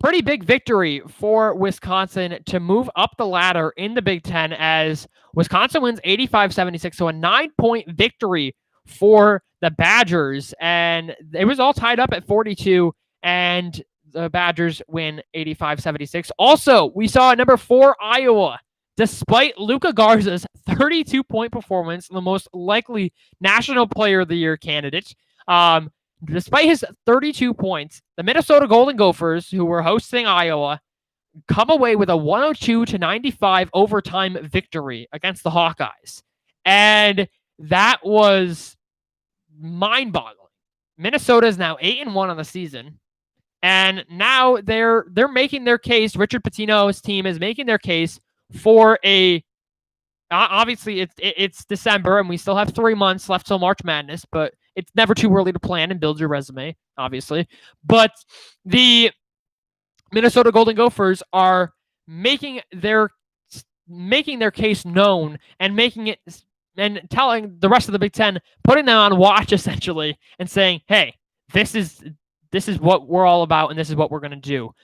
pretty big victory for Wisconsin to move up the ladder in the Big Ten, as Wisconsin wins 85-76, so a 9-point victory for the Badgers, and it was all tied up at 42, and the Badgers win 85-76. Also, we saw number 4 Iowa, despite Luka Garza's 32-point performance, the most likely National Player of the Year candidate. Despite his 32 points, the Minnesota Golden Gophers, who were hosting Iowa, come away with a 102-95 overtime victory against the Hawkeyes. And that was mind-boggling. Minnesota is now 8-1 on the season. And now they're making their case. Richard Pitino's team is making their case for obviously it's December and we still have 3 months left till March Madness, but it's never too early to plan and build your resume, obviously. But the Minnesota Golden Gophers are making their case known and telling the rest of the Big Ten, putting them on watch essentially, and saying, "Hey, this is what we're all about, and this is what we're going to do."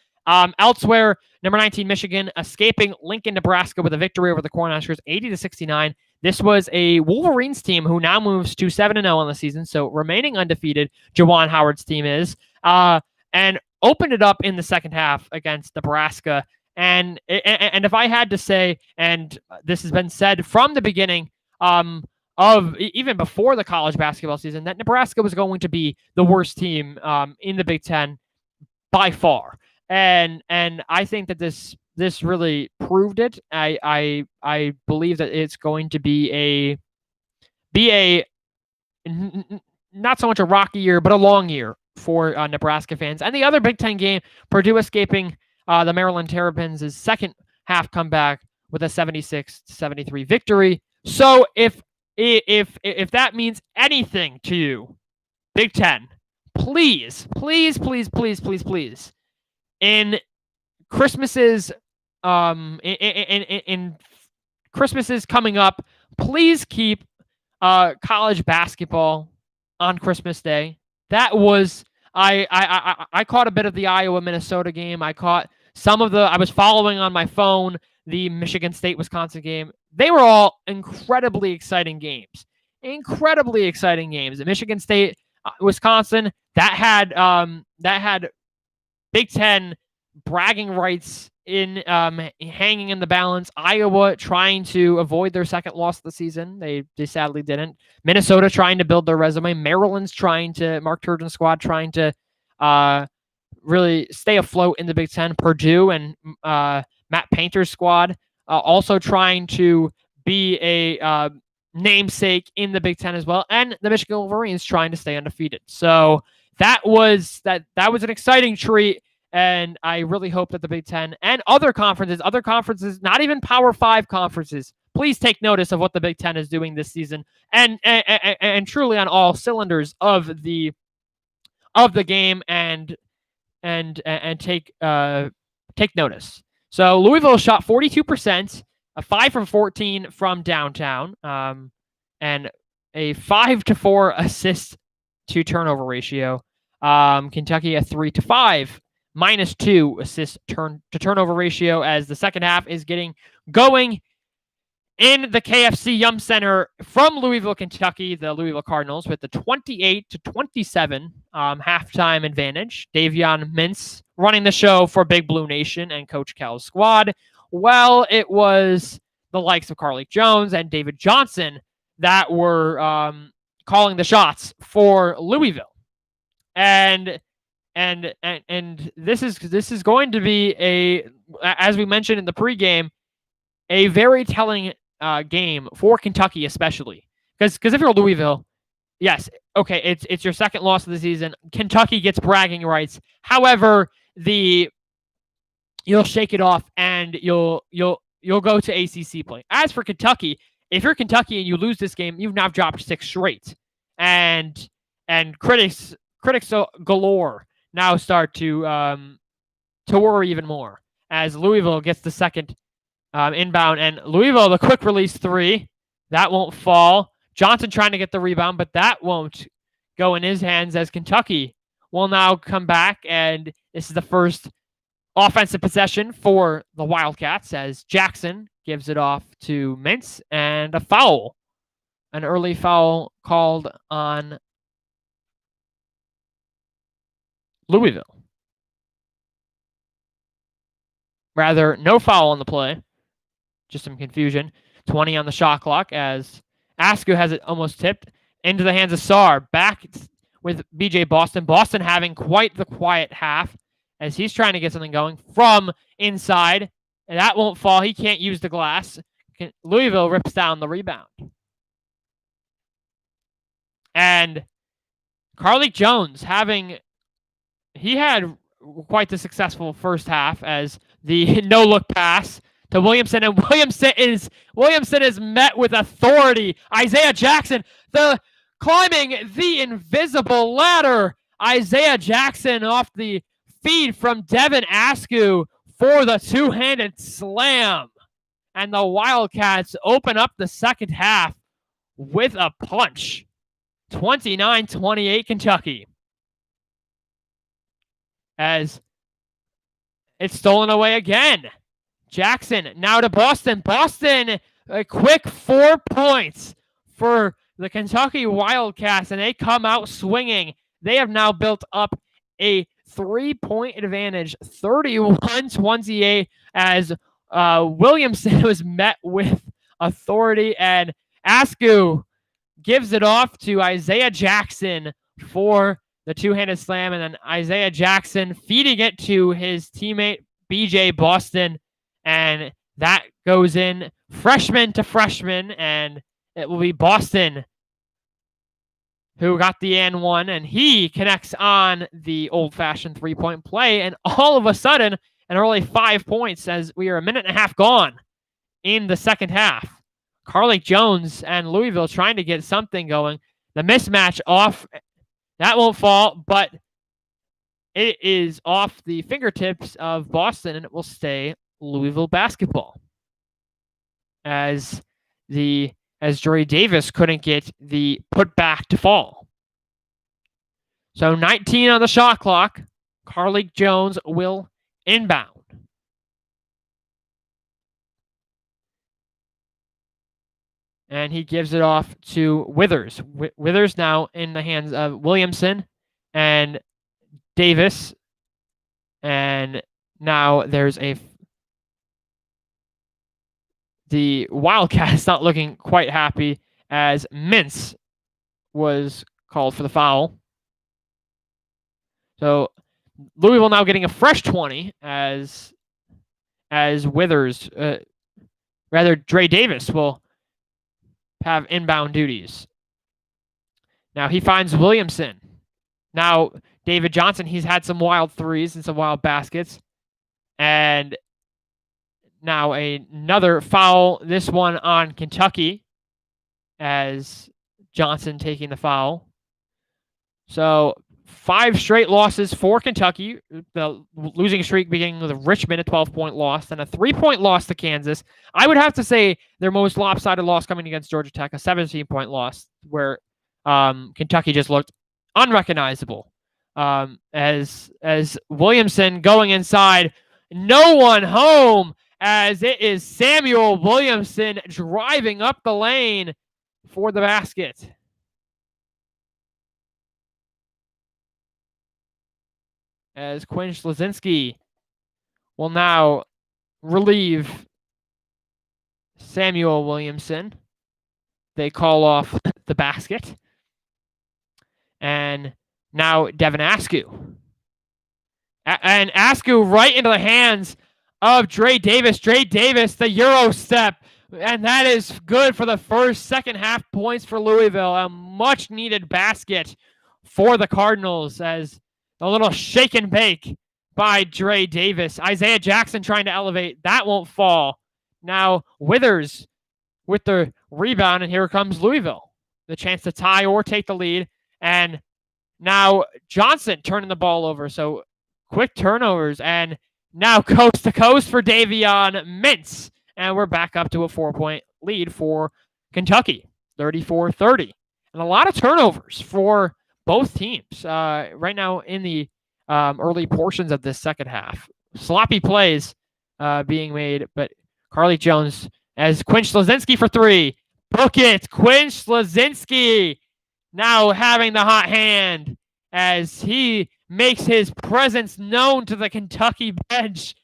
Elsewhere, number 19 Michigan escaping Lincoln, Nebraska with a victory over the Cornhuskers, 80-69. This was a Wolverines team who now moves to 7-0 on the season, so remaining undefeated. Juwan Howard's team is, and opened it up in the second half against Nebraska. And if I had to say, and this has been said from the beginning, even before the college basketball season, that Nebraska was going to be the worst team in the Big Ten by far. And I think that this really proved it. I believe that it's going to be a not so much a rocky year, but a long year for Nebraska fans. And the other Big Ten game, Purdue escaping the Maryland Terrapins' second half comeback with a 76-73 victory. So if that means anything to you, Big Ten, please, in Christmases, in Christmases coming up, please keep college basketball on Christmas Day. That was I caught a bit of the Iowa-Minnesota game. I caught some of I was following on my phone the Michigan State-Wisconsin game. They were all incredibly exciting games. The Michigan State, Wisconsin, that had Big Ten bragging rights in hanging in the balance. Iowa trying to avoid their second loss of the season. They sadly didn't. Minnesota trying to build their resume. Maryland's Mark Turgeon's squad trying to really stay afloat in the Big Ten. Purdue and Matt Painter's squad also trying to be a namesake in the Big Ten as well. And the Michigan Wolverines trying to stay undefeated. So that was an exciting treat. And I really hope that the Big Ten and other conferences, not even Power 5 conferences, please take notice of what the Big Ten is doing this season and truly on all cylinders of the game and take notice. So Louisville shot 42%, a 5 from 14 from downtown, and a 5-4 assist to turnover ratio. Kentucky a 3-5. -2 assist to turnover ratio as the second half is getting going in the KFC Yum Center from Louisville, Kentucky. The Louisville Cardinals with the 28-27 halftime advantage. Davion Mintz running the show for Big Blue Nation and Coach Cal's squad. Well, it was the likes of Carlik Jones and David Johnson that were calling the shots for Louisville, and this is going to be as we mentioned in the pregame, a very telling game for Kentucky, especially because if you're Louisville, yes, okay, it's your second loss of the season. Kentucky gets bragging rights. However, you'll shake it off and you'll go to ACC play. As for Kentucky, if you're Kentucky and you lose this game, you've now dropped 6 straight, and critics galore now start to worry even more as Louisville gets the second inbound, and Louisville, the quick release 3, that won't fall. Johnson trying to get the rebound, but that won't go in his hands as Kentucky will now come back, and this is the first offensive possession for the Wildcats as Jackson gives it off to Mintz, and a foul. An early foul called on Louisville. Rather, no foul on the play. Just some confusion. 20 on the shot clock as Askew has it almost tipped into the hands of Sarr. Back with BJ Boston. Boston having quite the quiet half as he's trying to get something going from inside. And that won't fall. He can't use the glass. Louisville rips down the rebound. And Carlik Jones he had quite the successful first half as the no-look pass to Williamson, and Williamson is met with authority. Isaiah Jackson, climbing the invisible ladder. Isaiah Jackson off the feed from Devin Askew for the two-handed slam. And the Wildcats open up the second half with a punch. 29-28 Kentucky. As it's stolen away again. Jackson now to Boston. Boston, a quick 4 points for the Kentucky Wildcats, and they come out swinging. They have now built up a 3-point advantage, 31-28, as Williamson was met with authority, and Askew gives it off to Isaiah Jackson for the two-handed slam, and then Isaiah Jackson feeding it to his teammate BJ Boston, and that goes in freshman to freshman, and it will be Boston who got the and one, and he connects on the old-fashioned three-point play, and all of a sudden, an early 5 points as we are a minute and a half gone in the second half. Carlik Jones and Louisville trying to get something going. The mismatch off, that won't fall, but it is off the fingertips of Boston, and it will stay Louisville basketball. As Dre Davis couldn't get the putback to fall. So 19 on the shot clock. Carlik Jones will inbound. And he gives it off to Withers. Withers now in the hands of Williamson and Davis. And now there's the Wildcats not looking quite happy as Mintz was called for the foul. So Louisville now getting a fresh 20 as Withers, Dre Davis will have inbound duties. Now he finds Williamson. Now David Johnson, he's had some wild threes and some wild baskets. And now another foul, this one on Kentucky, as Johnson taking the foul. So 5 straight losses for Kentucky. The losing streak beginning with Richmond, a 12-point loss, and a 3-point loss to Kansas. I would have to say their most lopsided loss coming against Georgia Tech, a 17-point loss, where Kentucky just looked unrecognizable. As Williamson going inside, no one home, as it is Samuel Williamson driving up the lane for the basket. As Quinn Schlazinski will now relieve Samuel Williamson. They call off the basket. And now Devin Askew. And Askew right into the hands of Dre Davis. Dre Davis, the Euro step. And that is good for the second half points for Louisville. A much needed basket for the Cardinals as a little shake and bake by Dre Davis. Isaiah Jackson trying to elevate. That won't fall. Now Withers with the rebound, and here comes Louisville. The chance to tie or take the lead. And now Johnson turning the ball over. So quick turnovers. And now coast to coast for Davion Mintz. And we're back up to a 4-point lead for Kentucky. 34-30. And a lot of turnovers for both teams right now in the early portions of this second half. Sloppy plays being made, but Carlik Jones as Quinn Schlazinski for 3. Book it. Quinn Schlazinski now having the hot hand as he makes his presence known to the Kentucky bench.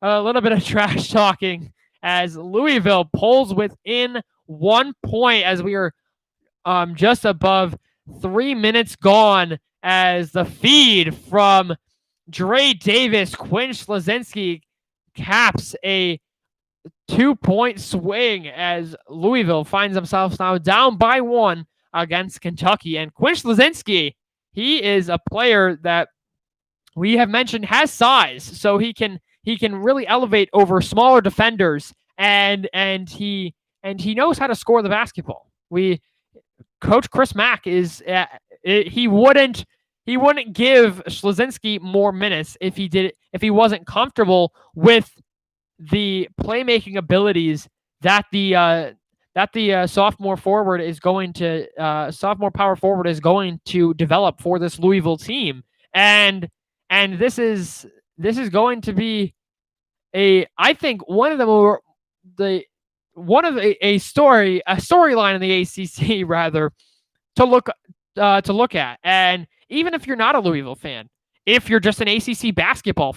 A little bit of trash talking as Louisville pulls within 1 point as we are just above 3 minutes gone as the feed from Dre Davis, Quinn Schlazinski caps a 2-point swing as Louisville finds themselves now down by 1 against Kentucky. And Quinn Schlazinski, he is a player that we have mentioned has size, so he can really elevate over smaller defenders, and he knows how to score the basketball. Coach Chris Mack he wouldn't give Schlazinski more minutes if he wasn't comfortable with the playmaking abilities that the sophomore power forward is going to develop for this Louisville team, and this is going to be a storyline in the ACC rather to look at. And even if you're not a Louisville fan, if you're just an ACC basketball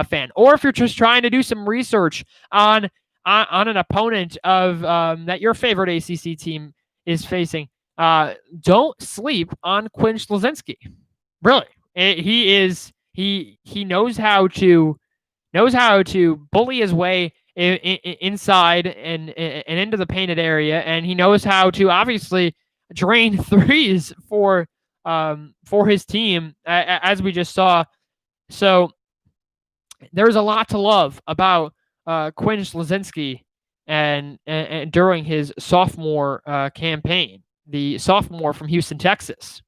fan, or if you're just trying to do some research on an opponent of that your favorite ACC team is facing, don't sleep on Quinn Schlesinski. Really, he knows how to bully his way inside and into the painted area, and he knows how to obviously drain threes for his team, as we just saw. So there's a lot to love about Quinn Schlesinski and during his sophomore campaign, the sophomore from Houston, Texas,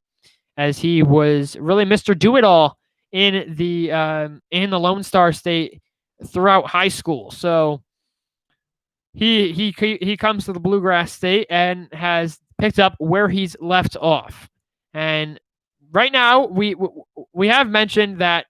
as he was really Mr. Do-It-All in the Lone Star State throughout high school. So he comes to the Bluegrass State and has picked up where he's left off. And right now we have mentioned that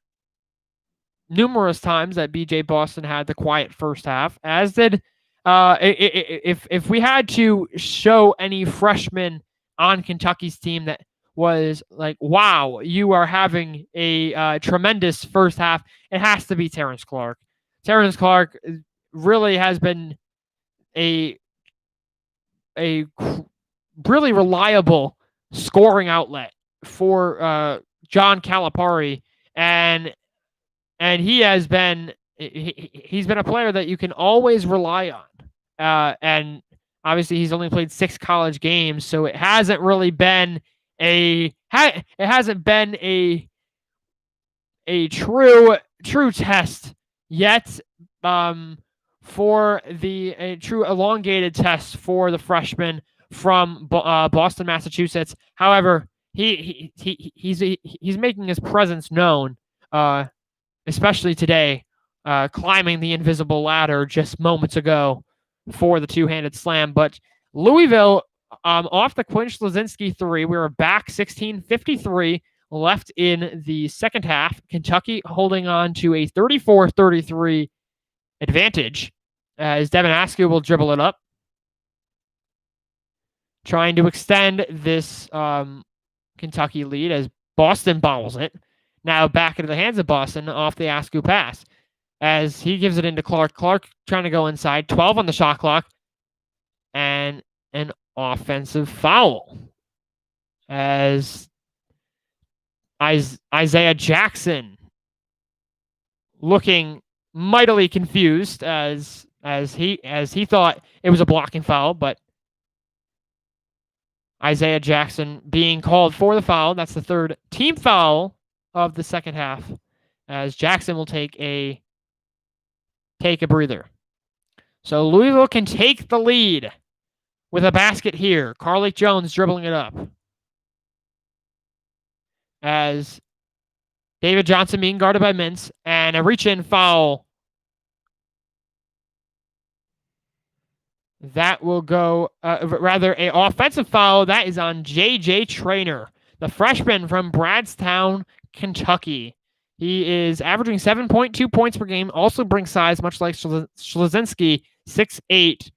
numerous times that BJ Boston had the quiet first half, as did if we had to show any freshman on Kentucky's team that was like, wow, you are having a tremendous first half, it has to be Terrence Clark. Terrence Clark really has been a really reliable scoring outlet for John Calipari, and he has been he's been a player that you can always rely on. And obviously he's only played 6 college games, so it hasn't really been a true test yet, for a true elongated test for the freshman from Boston, Massachusetts. However, he's making his presence known, especially today, climbing the invisible ladder just moments ago for the two-handed slam. But Louisville, off the Quinn Schlesinski three, we were back 16:53 left in the second half. Kentucky holding on to a 34-33 advantage, as Devin Askew will dribble it up, trying to extend this Kentucky lead as Boston bobbles it. Now back into the hands of Boston off the Askew pass, as he gives it into Clark. Clark trying to go inside, 12 on the shot clock, and an offensive foul, as Isaiah Jackson looking mightily confused, as he thought it was a blocking foul, but Isaiah Jackson being called for the foul. That's the third team foul of the second half, as Jackson will take a breather. So Louisville can take the lead with a basket here. Carlik Jones dribbling it up, as David Johnson being guarded by Mintz, and a reach-in foul. That will go, rather, a offensive foul. That is on J.J. Traynor, the freshman from Bradstown, Kentucky. He is averaging 7.2 points per game, also brings size, much like Schlesinski, 6'8",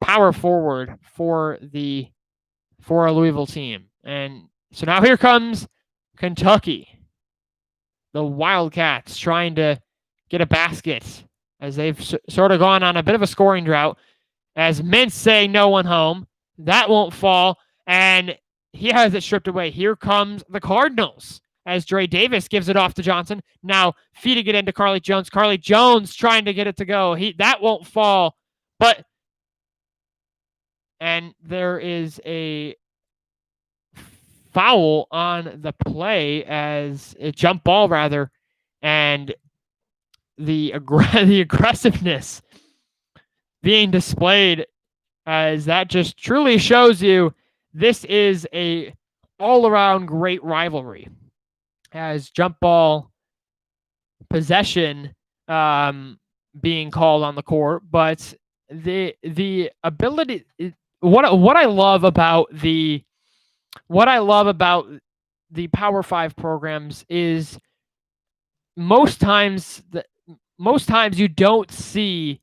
power forward for a Louisville team. And so now here comes Kentucky. The Wildcats trying to get a basket, as they've sort of gone on a bit of a scoring drought, as Mintz saying no one home. That won't fall, and he has it stripped away. Here comes the Cardinals, as Dre Davis gives it off to Johnson. Now feeding it into Carlik Jones. Carlik Jones trying to get it to go. That won't fall, and there is a foul on the play, as a jump ball rather, and the aggressiveness being displayed, as that just truly shows you this is a all-around great rivalry, as jump ball possession being called on the court. But the ability, what I love about the Power 5 programs is most times you don't see,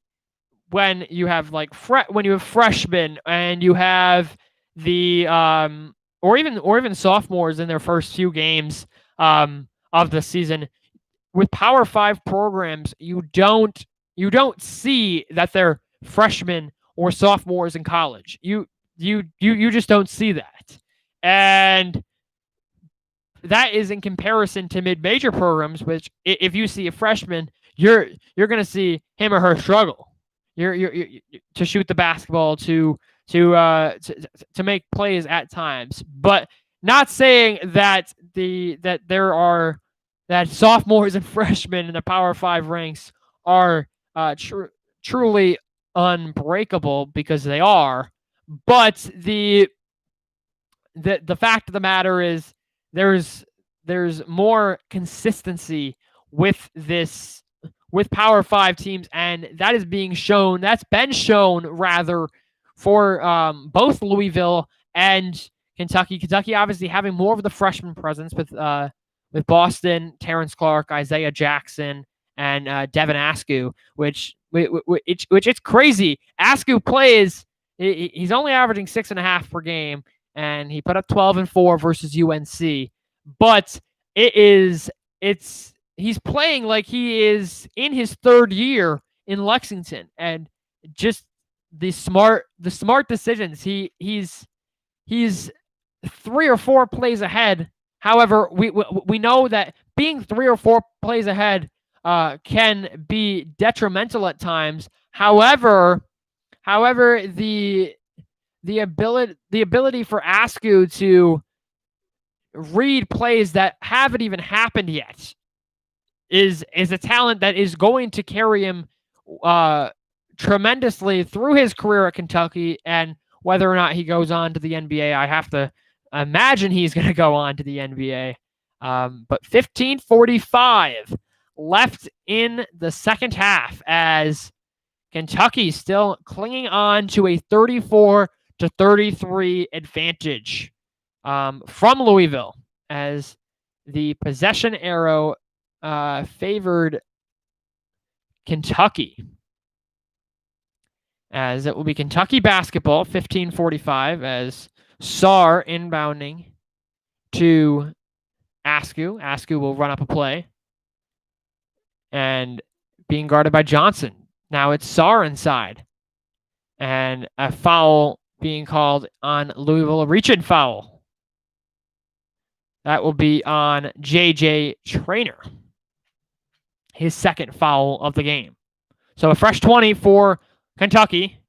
when you have freshmen and you have the or even sophomores in their first few games of the season. With Power 5 programs, you don't see that they're freshmen or sophomores in college. you just don't see that. And that is in comparison to mid-major programs, which if you see a freshman, you're going to see him or her struggle. You're to shoot the basketball, to make plays at times, but not saying that that sophomores and freshmen in the Power 5 ranks are truly unbreakable, because they are. But the fact of the matter is there's more consistency with Power 5 teams, and that is being shown. That's been shown rather for both Louisville and Kentucky. Kentucky obviously having more of the freshman presence with Boston, Terrence Clark, Isaiah Jackson, and Devin Askew, which it's crazy. Askew plays. He's only averaging 6.5 per game, and he put up 12 and 4 versus UNC. But he's playing like he is in his third year in Lexington, and just the smart decisions. He's 3 or 4 plays ahead. However, we know that being 3 or 4 plays ahead can be detrimental at times. However, the ability for Askew to read plays that haven't even happened yet is a talent that is going to carry him tremendously through his career at Kentucky. And whether or not he goes on to the NBA, I have to imagine he's going to go on to the NBA. But 15:45 left in the second half, as Kentucky still clinging on to a 34-33 advantage from Louisville, as the possession arrow favored Kentucky, as it will be Kentucky basketball. 15:45 as Sarr inbounding to Askew. Askew will run up a play and being guarded by Johnson. Now it's Sarr inside, and a foul being called on Louisville, a reach-in foul. That will be on J.J. Traynor, his second foul of the game. So a fresh 20 for Kentucky.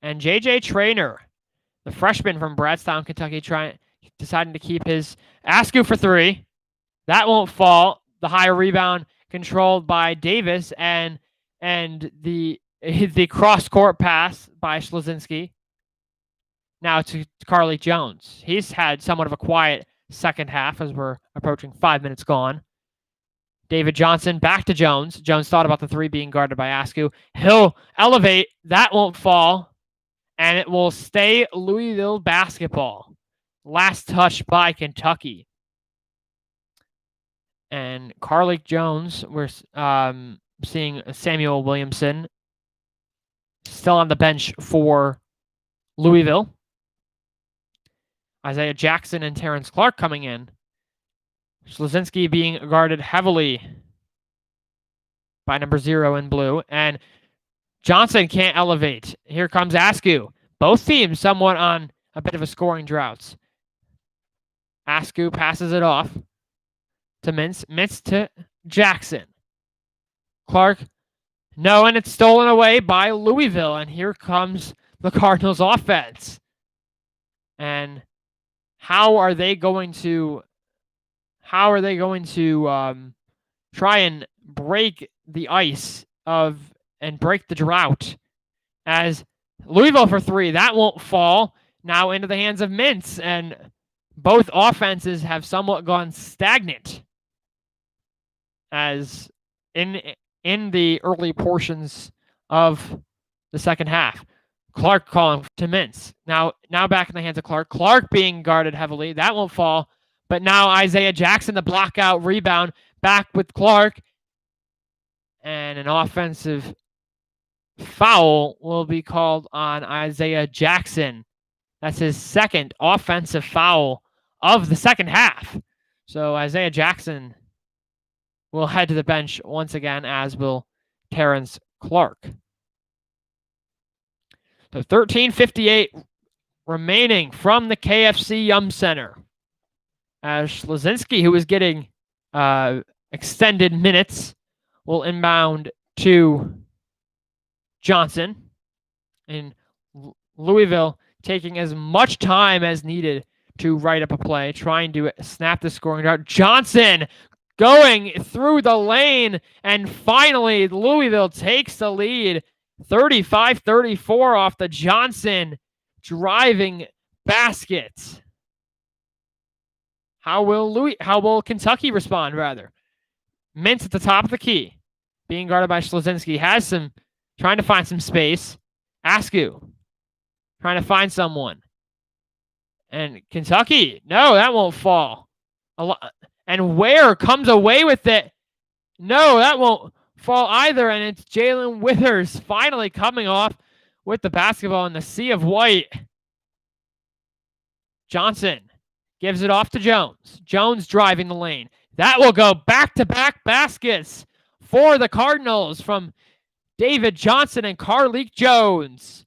And J.J. Traynor, the freshman from Bradstown, Kentucky, deciding to keep his Askew for 3. That won't fall. The high rebound controlled by Davis, and the cross-court pass by Schlozinski. Now to Carlik Jones. He's had somewhat of a quiet second half as we're approaching 5 minutes gone. David Johnson back to Jones. Jones thought about the 3 being guarded by Askew. He'll elevate. That won't fall. And it will stay Louisville basketball. Last touch by Kentucky. And Carlik Jones, we're seeing Samuel Williamson still on the bench for Louisville. Isaiah Jackson and Terrence Clark coming in. Schlozinski being guarded heavily by number 0 in blue. And Johnson can't elevate. Here comes Askew. Both teams somewhat on a bit of a scoring drought. Askew passes it off to Mintz. Mintz to Jackson. Clark. No, and it's stolen away by Louisville. And here comes the Cardinals offense. And how are they going to try and break the ice and break the drought? As Louisville for 3, that won't fall. Now into the hands of Mintz, and both offenses have somewhat gone stagnant as in the early portions of the second half. Clark calling to Mintz. Now back in the hands of Clark. Clark being guarded heavily. That won't fall. But now Isaiah Jackson, the block out rebound, back with Clark. And an offensive foul will be called on Isaiah Jackson. That's his second offensive foul of the second half. So Isaiah Jackson will head to the bench once again, as will Terrence Clark. So 13:58 remaining from the KFC Yum Center. As Schlesinski, who is getting extended minutes, will inbound to Johnson. And Louisville taking as much time as needed to write up a play, trying to snap the scoring drought. Johnson going through the lane, and finally Louisville takes the lead, 35-34 off the Johnson driving basket. How will Kentucky respond, rather? Mintz at the top of the key, being guarded by Schlesinski, trying to find some space. Askew trying to find someone. And Kentucky, no, that won't fall. And Ware comes away with it. No, that won't fall either. And it's Jalen Withers finally coming off with the basketball in the sea of white. Johnson gives it off to Jones. Jones driving the lane. That will go back-to-back baskets for the Cardinals from David Johnson and Carlik Jones.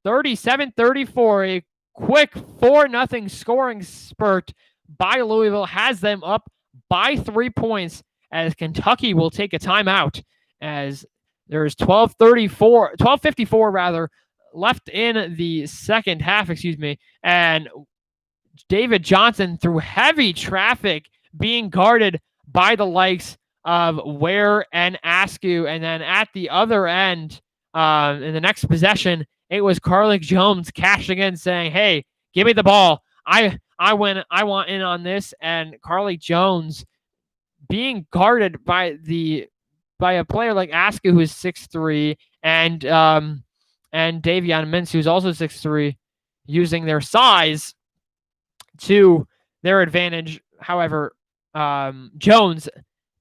37-34. A quick 4-0 scoring spurt by Louisville has them up by 3 points, as Kentucky will take a timeout, as there is 12:54 left in the second half, and David Johnson, through heavy traffic, being guarded by the likes of Ware and Askew. And then at the other end, in the next possession, it was Carlik Jones cashing in, saying, "Hey, give me the ball. I want in on this." And Carlik Jones being guarded by a player like Askew, who is 6'3", and Davion Mintz, who's also 6'3", using their size to their advantage. However, Jones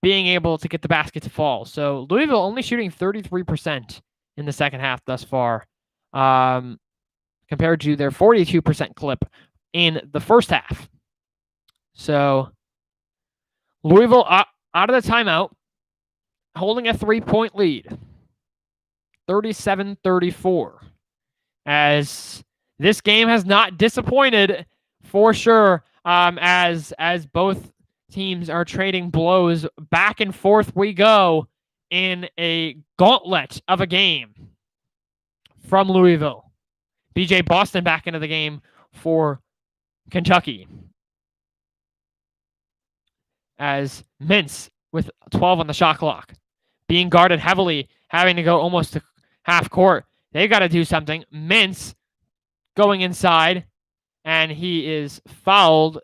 being able to get the basket to fall. So Louisville only shooting 33% in the second half thus far, compared to their 42% clip in the first half. So Louisville out of the timeout, holding a 3-point lead, 37-34, as this game has not disappointed for sure, as both teams are trading blows. Back and forth we go in a gauntlet of a game from Louisville. BJ Boston back into the game for Kentucky, as Mintz with 12 on the shot clock, being guarded heavily, having to go almost to half court. They got to do something. Mintz going inside, and he is fouled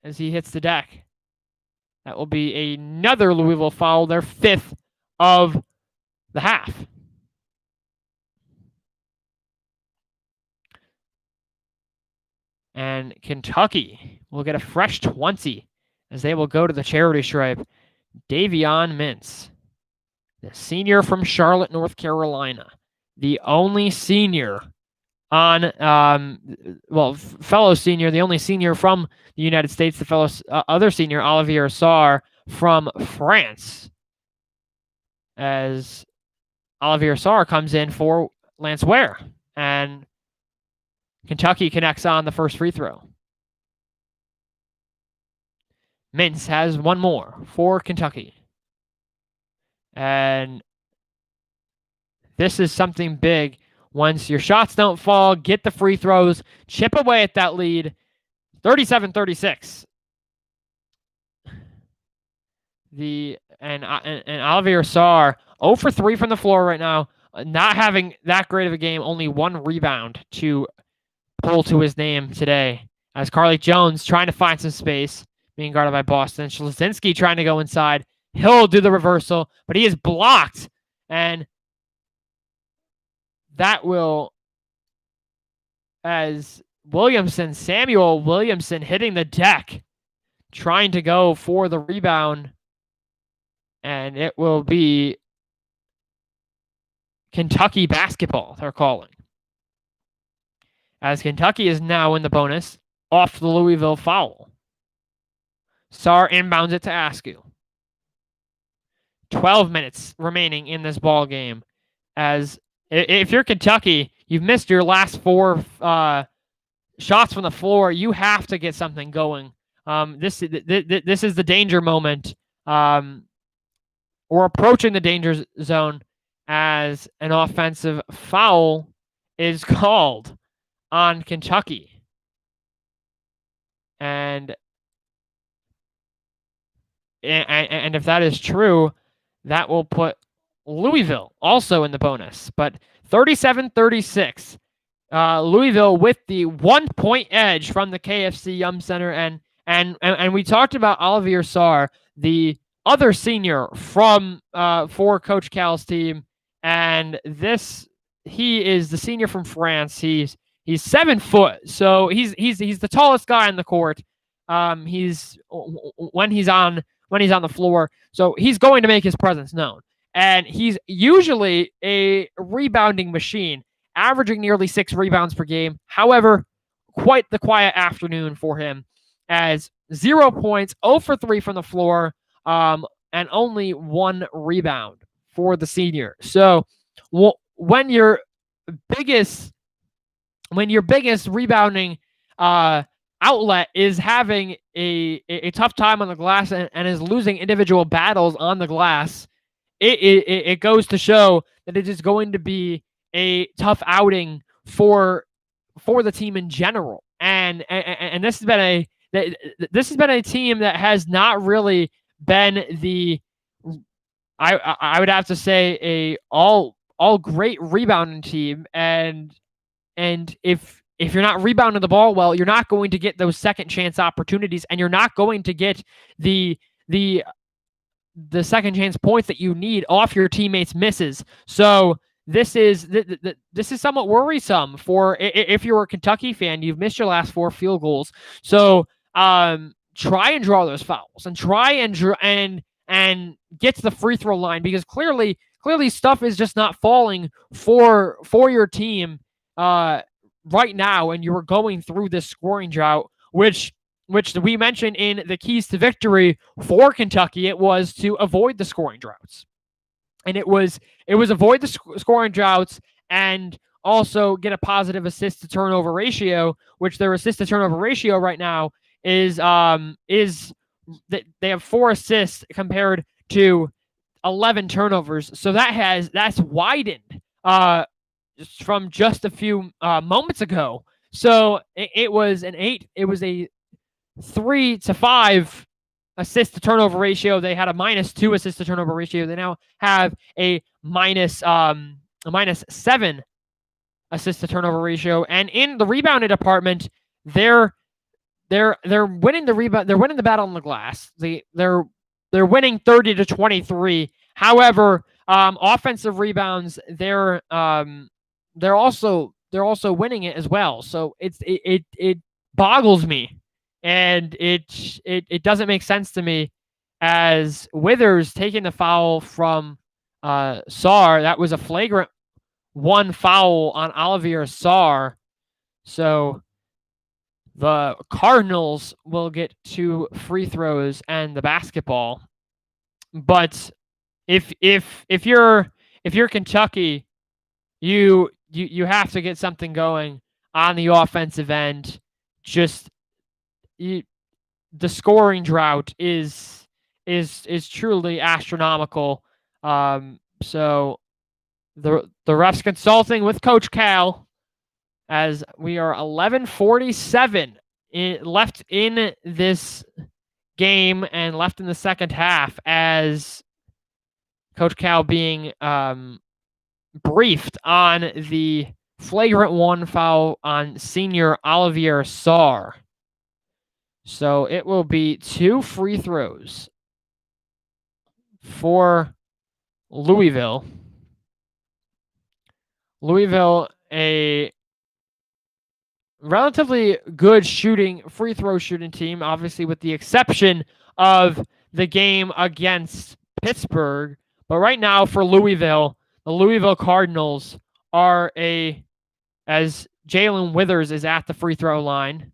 as he hits the deck. That will be another Louisville foul, their 5th of the half. And Kentucky will get a fresh 20 as they will go to the charity stripe. Davion Mintz, the senior from Charlotte, North Carolina, the only senior on, fellow senior, the only senior from the United States, the fellow other senior, Olivier Sarr from France, as Olivier Sarr comes in for Lance Ware, and Kentucky connects on the first free throw. Mintz has one more for Kentucky. And this is something big. Once your shots don't fall, get the free throws, chip away at that lead. 37-36. And Olivier Sarr 0 for 3 from the floor right now, not having that great of a game. Only 1 rebound to pull to his name today, as Carlik Jones trying to find some space, being guarded by Boston. Schlesinski trying to go inside. He'll do the reversal, but he is blocked, and that will, as Samuel Williamson hitting the deck, trying to go for the rebound, and it will be Kentucky basketball, they're calling, as Kentucky is now in the bonus off the Louisville foul. Sarr inbounds it to Askew. 12 minutes remaining in this ball game, as if you're Kentucky, you've missed your last 4 shots from the floor. You have to get something going. This is the danger moment. We're approaching the danger zone as an offensive foul is called on Kentucky. And if that is true, that will put Louisville also in the bonus. But 37-36, Louisville with the 1-point edge from the KFC Yum Center. And we talked about Olivier Sarr, the other senior from for Coach Cal's team. And he is the senior from France. He's 7 foot, so he's the tallest guy on the court. He's when he's on the floor, so he's going to make his presence known. And he's usually a rebounding machine, averaging nearly 6 rebounds per game. However, quite the quiet afternoon for him, as 0 points, 0 for 3 from the floor, and only 1 rebound for the senior. So when your biggest rebounding outlet is having a tough time on the glass and is losing individual battles on the glass, it goes to show that it is going to be a tough outing for the team in general. And this has been a team that has not really been the, I would have to say, a all great rebounding team. And if you're not rebounding the ball well, you're not going to get those second chance opportunities, and you're not going to get the second chance points that you need off your teammates' misses. So this is somewhat worrisome for if you're a Kentucky fan. You've missed your last 4 field goals. So try and draw those fouls and try and get to the free throw line, because clearly stuff is just not falling for your team right now, and you were going through this scoring drought, which we mentioned in the keys to victory for Kentucky. It was to avoid the scoring droughts, and it was avoid the scoring droughts and also get a positive assist to turnover ratio, which their assist to turnover ratio right now is that they have 4 assists compared to 11 turnovers. So that's widened from just a few moments ago. So it was a 3 to 5 assist to turnover ratio. They had a -2 assist to turnover ratio. They now have a -7 assist to turnover ratio. And in the rebounding department, they're winning the rebound. They're winning the battle on the glass. They're winning 30-23. However, offensive rebounds, they're also winning it as well. So it boggles me, and it doesn't make sense to me, as Withers taking the foul from Sarr. That was a flagrant 1 foul on Olivier Sarr. So the Cardinals will get 2 free throws and the basketball. But if you're Kentucky, you have to get something going on the offensive end. The scoring drought is truly astronomical. So the refs consulting with Coach Cal, as we are 11:47 left in this game and left in the second half, as Coach Cal being briefed on the flagrant 1 foul on senior Olivier Sarr. So it will be 2 free throws for Louisville. Louisville, a relatively good free throw shooting team, obviously with the exception of the game against Pittsburgh. But right now for Louisville, the Louisville Cardinals are as Jalen Withers is at the free throw line.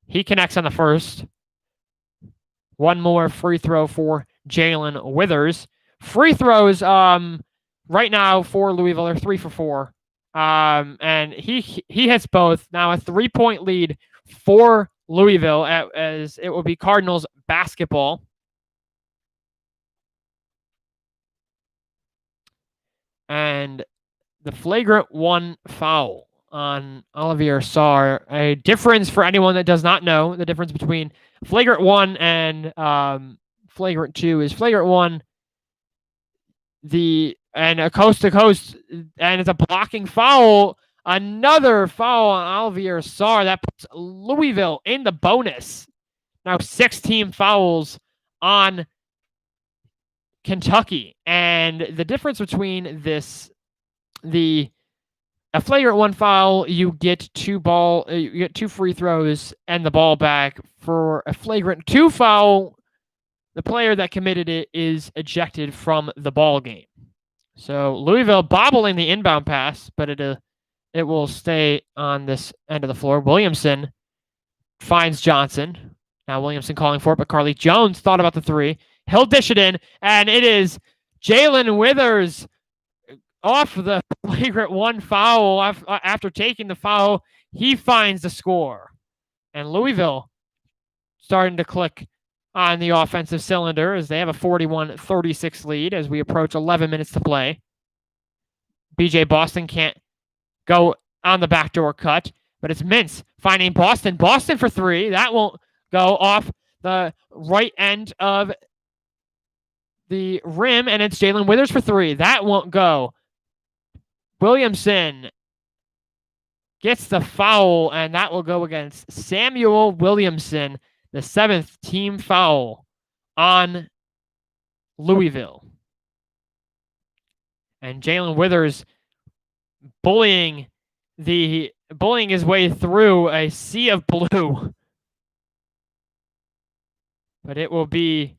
He connects on the first. 1 more free throw for Jalen Withers. Free throws right now for Louisville are 3 for 4. And he hits both. Now a 3-point lead for Louisville as it will be Cardinals basketball. And the flagrant 1 foul on Olivier Sarr. A difference for anyone that does not know the difference between flagrant 1 and flagrant 2 is flagrant 1 a coast to coast, and it's a blocking foul. Another foul on Olivier Sarr that puts Louisville in the bonus. Now 6 team fouls on Kentucky, and the difference between a flagrant 1 foul, you get 2 free throws and the ball back. For a flagrant 2 foul, the player that committed it is ejected from the ball game. So Louisville bobbling the inbound pass, but it will stay on this end of the floor. Williamson finds Johnson. Now Williamson calling for it, but Carlik Jones thought about the 3. He'll dish it in, and it is Jalen Withers off the flagrant 1 foul. After taking the foul, he finds the score. And Louisville starting to click on the offensive cylinder as they have a 41-36 lead as we approach 11 minutes to play. BJ Boston can't go on the backdoor cut, but it's Mintz finding Boston. Boston for 3. That won't go off the right end of the rim, and it's Jalen Withers for 3. That won't go. Williamson gets the foul, and that will go against Samuel Williamson, the 7th team foul on Louisville. And Jalen Withers bullying his way through a sea of blue. But it will be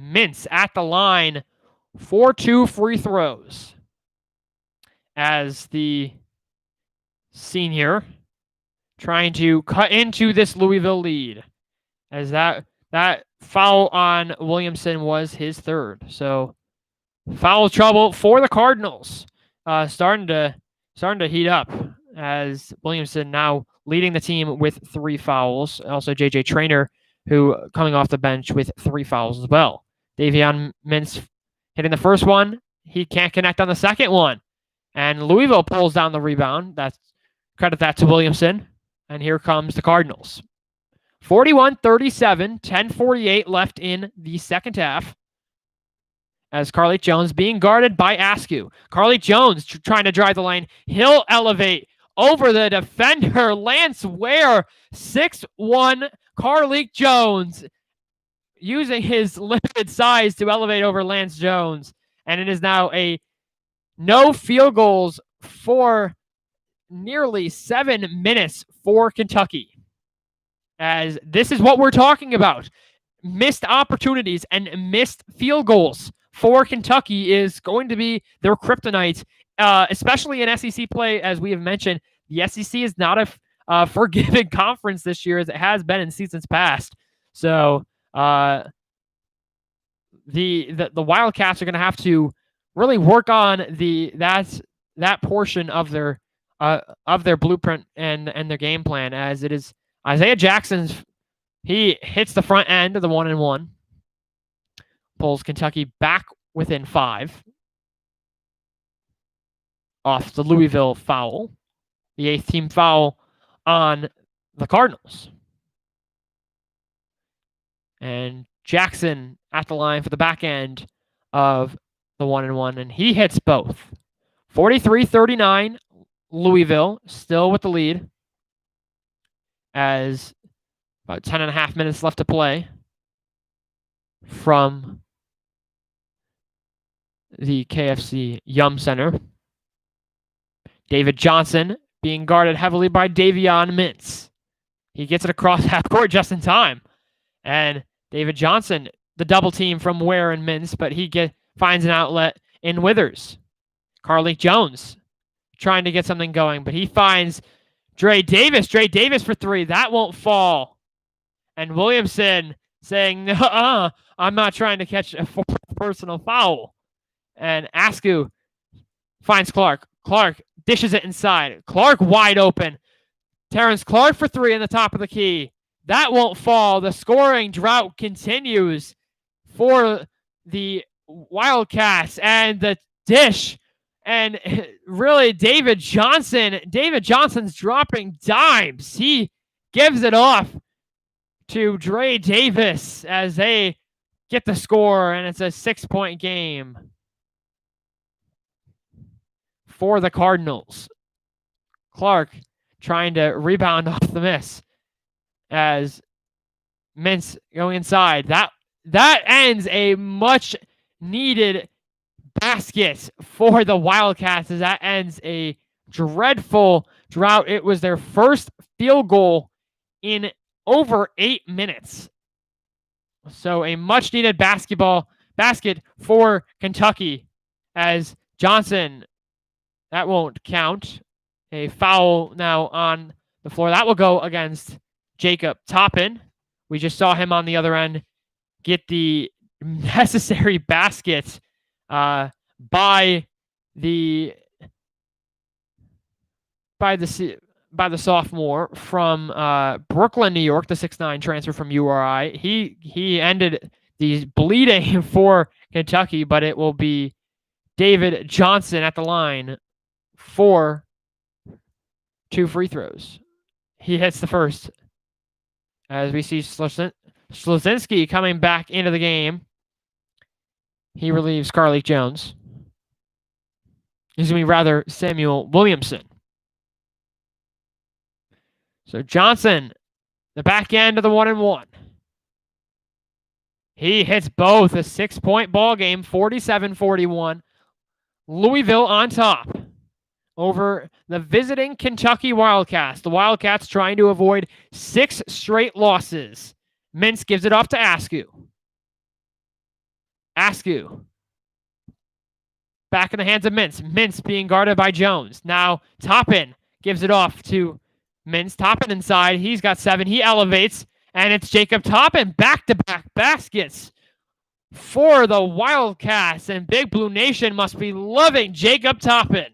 Mintz at the line for 2 free throws as the senior trying to cut into this Louisville lead, as that foul on Williamson was his 3rd. So foul trouble for the Cardinals, starting to heat up as Williamson now leading the team with 3 fouls. Also JJ Traynor, who coming off the bench with 3 fouls as well. Davion Mintz hitting the first one. He can't connect on the second one. And Louisville pulls down the rebound. Credit that to Williamson. And here comes the Cardinals. 41-37, 10:48 left in the second half. As Carlik Jones being guarded by Askew. Carlik Jones trying to drive the lane. He'll elevate over the defender, Lance Ware. 6'1", Carlik Jones using his limited size to elevate over Lance Jones. And it is now a no field goals for nearly 7 minutes for Kentucky. As this is what we're talking about. Missed opportunities and missed field goals for Kentucky is going to be their kryptonite, especially in SEC play. As we have mentioned, the SEC is not a forgiving conference this year as it has been in seasons past. So the Wildcats are going to have to really work on that portion of their blueprint and their game plan, as it is Isaiah Jackson's. He hits the front end of the 1-and-1, pulls Kentucky back within 5 off the Louisville foul, the 8th team foul on the Cardinals. And Jackson at the line for the back end of the 1-and-1, and he hits both. 43-39, Louisville still with the lead as about 10.5 minutes left to play from the KFC Yum Center. David Johnson being guarded heavily by Davion Mintz. He gets it across half court just in time. And David Johnson, the double team from Ware and Mintz, but he finds an outlet in Withers. Carlik Jones trying to get something going, but he finds Dre Davis. Dre Davis for 3. That won't fall. And Williamson saying, no, I'm not trying to catch a personal foul. And Askew finds Clark. Clark dishes it inside. Clark wide open. Terrence Clark for 3 in the top of the key. That won't fall. The scoring drought continues for the Wildcats, and the dish. And really, David Johnson's dropping dimes. He gives it off to Dre Davis as they get the score, and it's a 6-point game for the Cardinals. Clark trying to rebound off the miss as Mintz going inside. That ends a much needed basket for the Wildcats, as that ends a dreadful drought. It was their first field goal in over 8 minutes. So a much needed basket for Kentucky, as Johnson, that won't count. A foul now on the floor. That will go against Jacob Toppin. We just saw him on the other end get the necessary basket by the sophomore from Brooklyn, New York, the 6'9" transfer from URI. He ended the bleeding for Kentucky, but it will be David Johnson at the line for 2 free throws. He hits the first, as we see Slozinski coming back into the game. He relieves Carlik Jones. Samuel Williamson. So Johnson, the back end of the 1-and-1. He hits both. A 6-point ball game, 47-41. Louisville on top over the visiting Kentucky Wildcats. The Wildcats trying to avoid 6 straight losses. Mintz gives it off to Askew. Back in the hands of Mintz. Mintz being guarded by Jones. Now Toppin gives it off to Mintz. Toppin inside. He's got 7. He elevates, and it's Jacob Toppin. Back-to-back baskets for the Wildcats, and Big Blue Nation must be loving Jacob Toppin.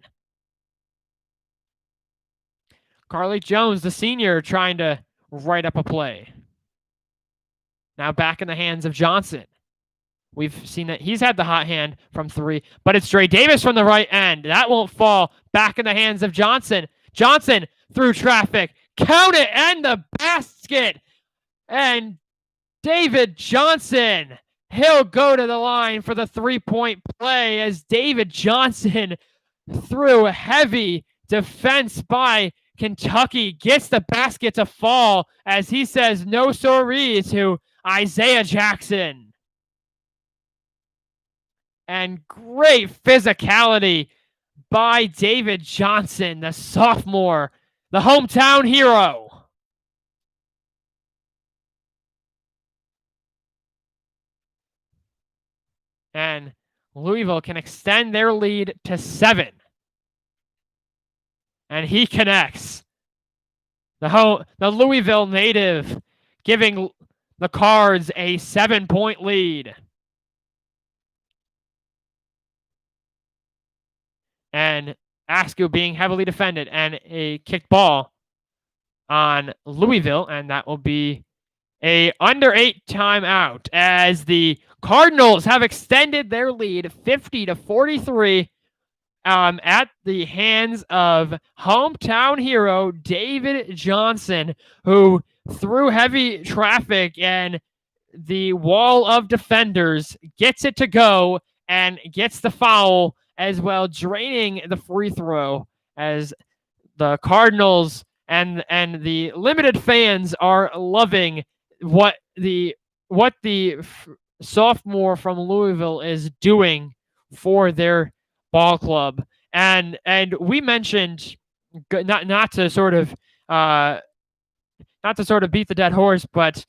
Carlik Jones, the senior, trying to write up a play. Now back in the hands of Johnson. We've seen that he's had the hot hand from 3, but it's Dre Davis from the right end. That won't fall. Back in the hands of Johnson. Johnson through traffic. Count it, and the basket. And David Johnson, he'll go to the line for the 3-point play, as David Johnson, through heavy defense by Kentucky, gets the basket to fall, as he says no sorry to Isaiah Jackson. And great physicality by David Johnson, the sophomore, the hometown hero. And Louisville can extend their lead to 7. And he connects. The Louisville native giving the Cards a 7-point lead. And Askew being heavily defended, and a kicked ball on Louisville, and that will be a under 8 timeout, as the Cardinals have extended their lead 50-43 at the hands of hometown hero David Johnson, who through heavy traffic and the wall of defenders gets it to go and gets the foul as well, draining the free throw, as the Cardinals and the limited fans are loving what the sophomore from Louisville is doing for their ball club. And we mentioned, not to sort of beat the dead horse, but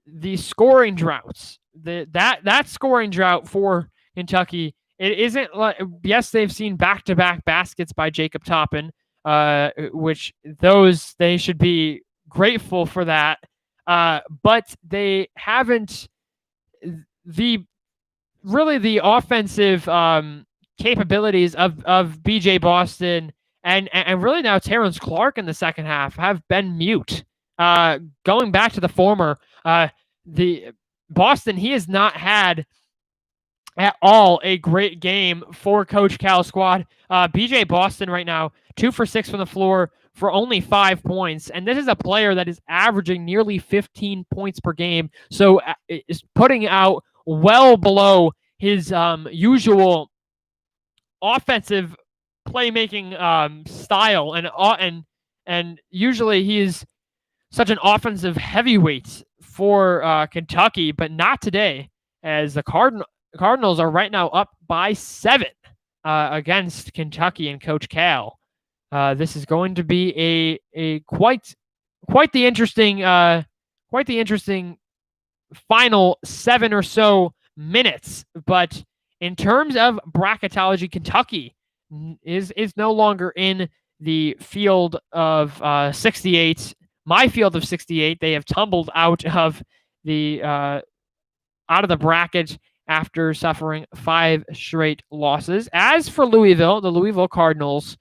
the scoring droughts, that scoring drought for Kentucky, it isn't like, yes, they've seen back-to-back baskets by Jacob Toppin, which they should be grateful for that. But they haven't the offensive capabilities of BJ Boston and really now Terrence Clark in the second half have been mute. Going back to the former, the Boston, he has not had at all a great game for Coach Cal's squad. BJ Boston right now, 2 for 6 from the floor for only 5 points. And this is a player that is averaging nearly 15 points per game. So is putting out well below his usual offensive playmaking style. And usually he's such an offensive heavyweight for Kentucky, but not today, as the Cardinals are right now up by 7 against Kentucky and Coach Cal. This is going to be a quite the interesting final 7 or so minutes. But in terms of bracketology, Kentucky is no longer in the field of 68. My field of 68. They have tumbled out of the bracket after suffering 5 straight losses. As for Louisville, the Louisville Cardinals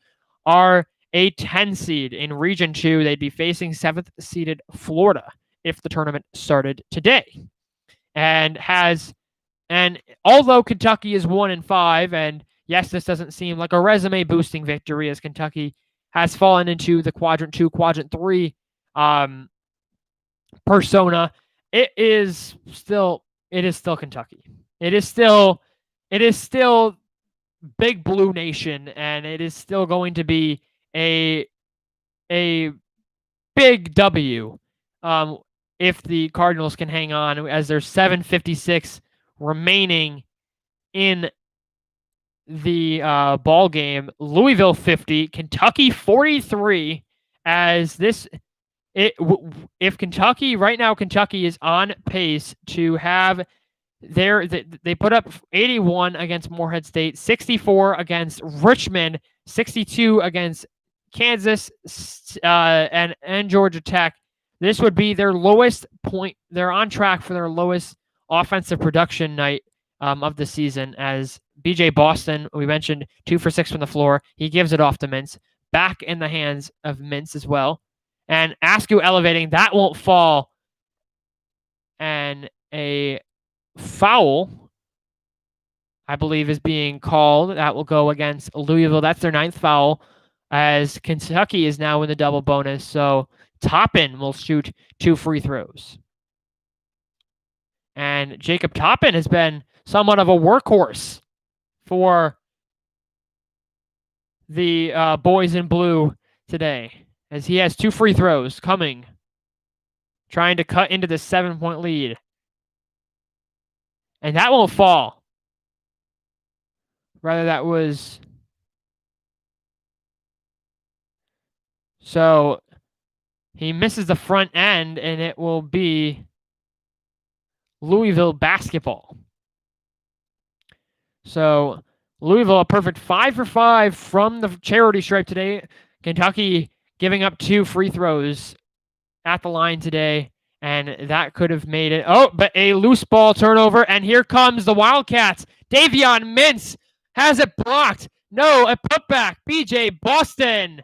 are a 10 seed in Region 2. They'd be facing 7th seeded Florida if the tournament started today. And although Kentucky is 1-5, and yes, this doesn't seem like a resume boosting victory, as Kentucky has fallen into the Quadrant 2, Quadrant 3 persona, it is still Kentucky. It is still Big Blue Nation, and it is still going to be a big W if the Cardinals can hang on, as there's 7:56 remaining in the ball game. Louisville 50, Kentucky 43. If Kentucky right now, Kentucky is on pace to have they put up 81 against Morehead State, 64 against Richmond, 62 against Kansas, and Georgia Tech. This would be their lowest point. They're on track for their lowest offensive production night of the season, as BJ Boston, we mentioned, 2 for 6 from the floor. He gives it off to Mintz. Back in the hands of Mintz as well. And Askew elevating, that won't fall. And a foul, I believe, is being called. That will go against Louisville. That's their 9th foul, as Kentucky is now in the double bonus. So Toppin will shoot 2 free throws. And Jacob Toppin has been somewhat of a workhorse for the boys in blue today, as he has 2 free throws coming, trying to cut into the 7-point lead. And that won't fall. Rather, that was... So he misses the front end, and it will be Louisville basketball. So Louisville, a perfect 5 for 5 from the charity stripe today. Kentucky giving up 2 free throws at the line today, and that could have made it. Oh, but a loose ball turnover, and here comes the Wildcats. Davion Mintz has it blocked. No, a putback. BJ Boston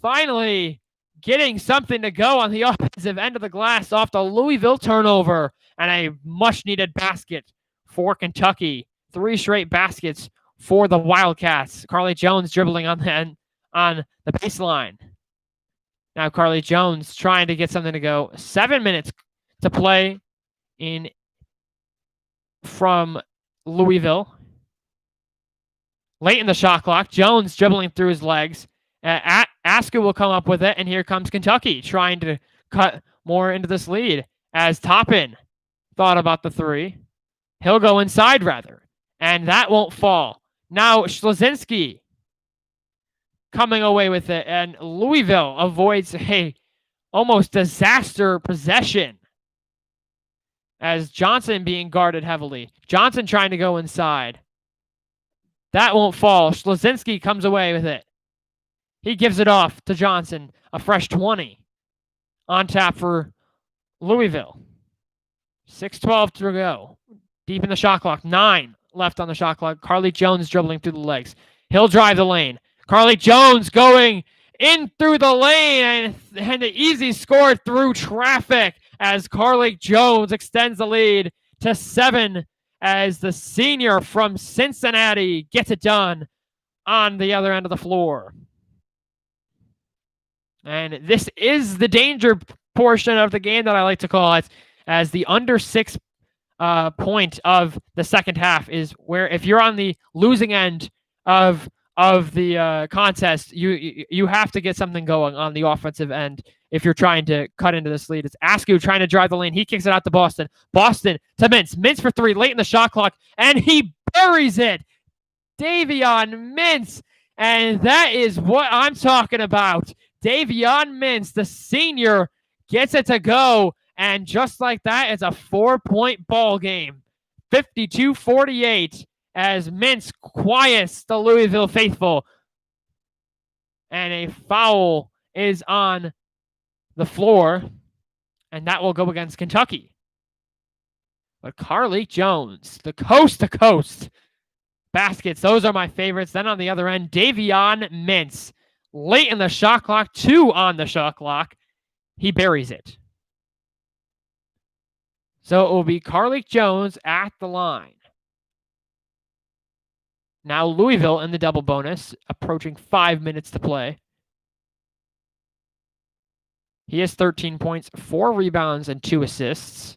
finally getting something to go on the offensive end of the glass off the Louisville turnover, and a much-needed basket for Kentucky. 3 straight baskets for the Wildcats. Carlik Jones dribbling on the baseline. Now Carlik Jones trying to get something to go. 7 minutes to play from Louisville. Late in the shot clock, Jones dribbling through his legs. Askew will come up with it, and here comes Kentucky trying to cut more into this lead, as Toppin thought about the 3. He'll go inside, rather, and that won't fall. Now Schlesinski coming away with it, and Louisville avoids a almost disaster possession, as Johnson being guarded heavily. Johnson trying to go inside. That won't fall. Schlesinski comes away with it. He gives it off to Johnson. A fresh 20 on tap for Louisville. 6:12 to go. Deep in the shot clock. 9 left on the shot clock. Carlik Jones dribbling through the legs. He'll drive the lane. Carlik Jones going in through the lane, and the easy score through traffic as Carlik Jones extends the lead to 7 as the senior from Cincinnati gets it done on the other end of the floor. And this is the danger portion of the game that I like to call it, as the under 6 point of the second half is where, if you're on the losing end of the contest, you have to get something going on the offensive end if you're trying to cut into this lead. It's Askew trying to drive the lane. He kicks it out to Boston. Boston to Mintz. Mintz for 3 late in the shot clock, and he buries it. Davion Mintz, and that is what I'm talking about. Davion Mintz, the senior, gets it to go, and just like that, it's a 4-point ball game. 52-48 as Mintz quiets the Louisville faithful. And a foul is on the floor, and that will go against Kentucky. But Carlik Jones, the coast-to-coast baskets, those are my favorites. Then on the other end, Davion Mintz, late in the shot clock, 2 on the shot clock. He buries it. So it will be Carlik Jones at the line. Now Louisville in the double bonus, approaching 5 minutes to play. He has 13 points, 4 rebounds, and 2 assists.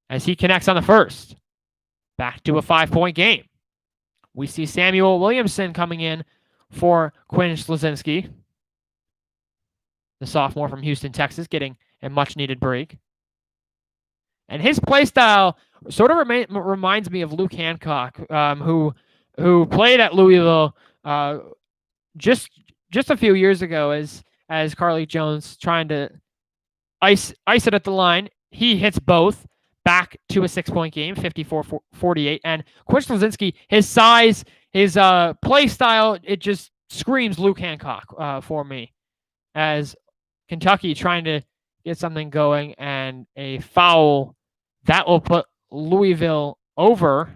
As he connects on the first. Back to a 5-point game. We see Samuel Williamson coming in for Quinn Slazinski, the sophomore from Houston, Texas, getting a much-needed break. And his play style sort of reminds me of Luke Hancock, who played at Louisville just a few years ago as Carlik Jones trying to ice it at the line. He hits both, back to a 6-point game, 54-48. And Quinn Slazinski, his size, his play style, it just screams Luke Hancock for me, as Kentucky trying to get something going, and a foul that will put Louisville over,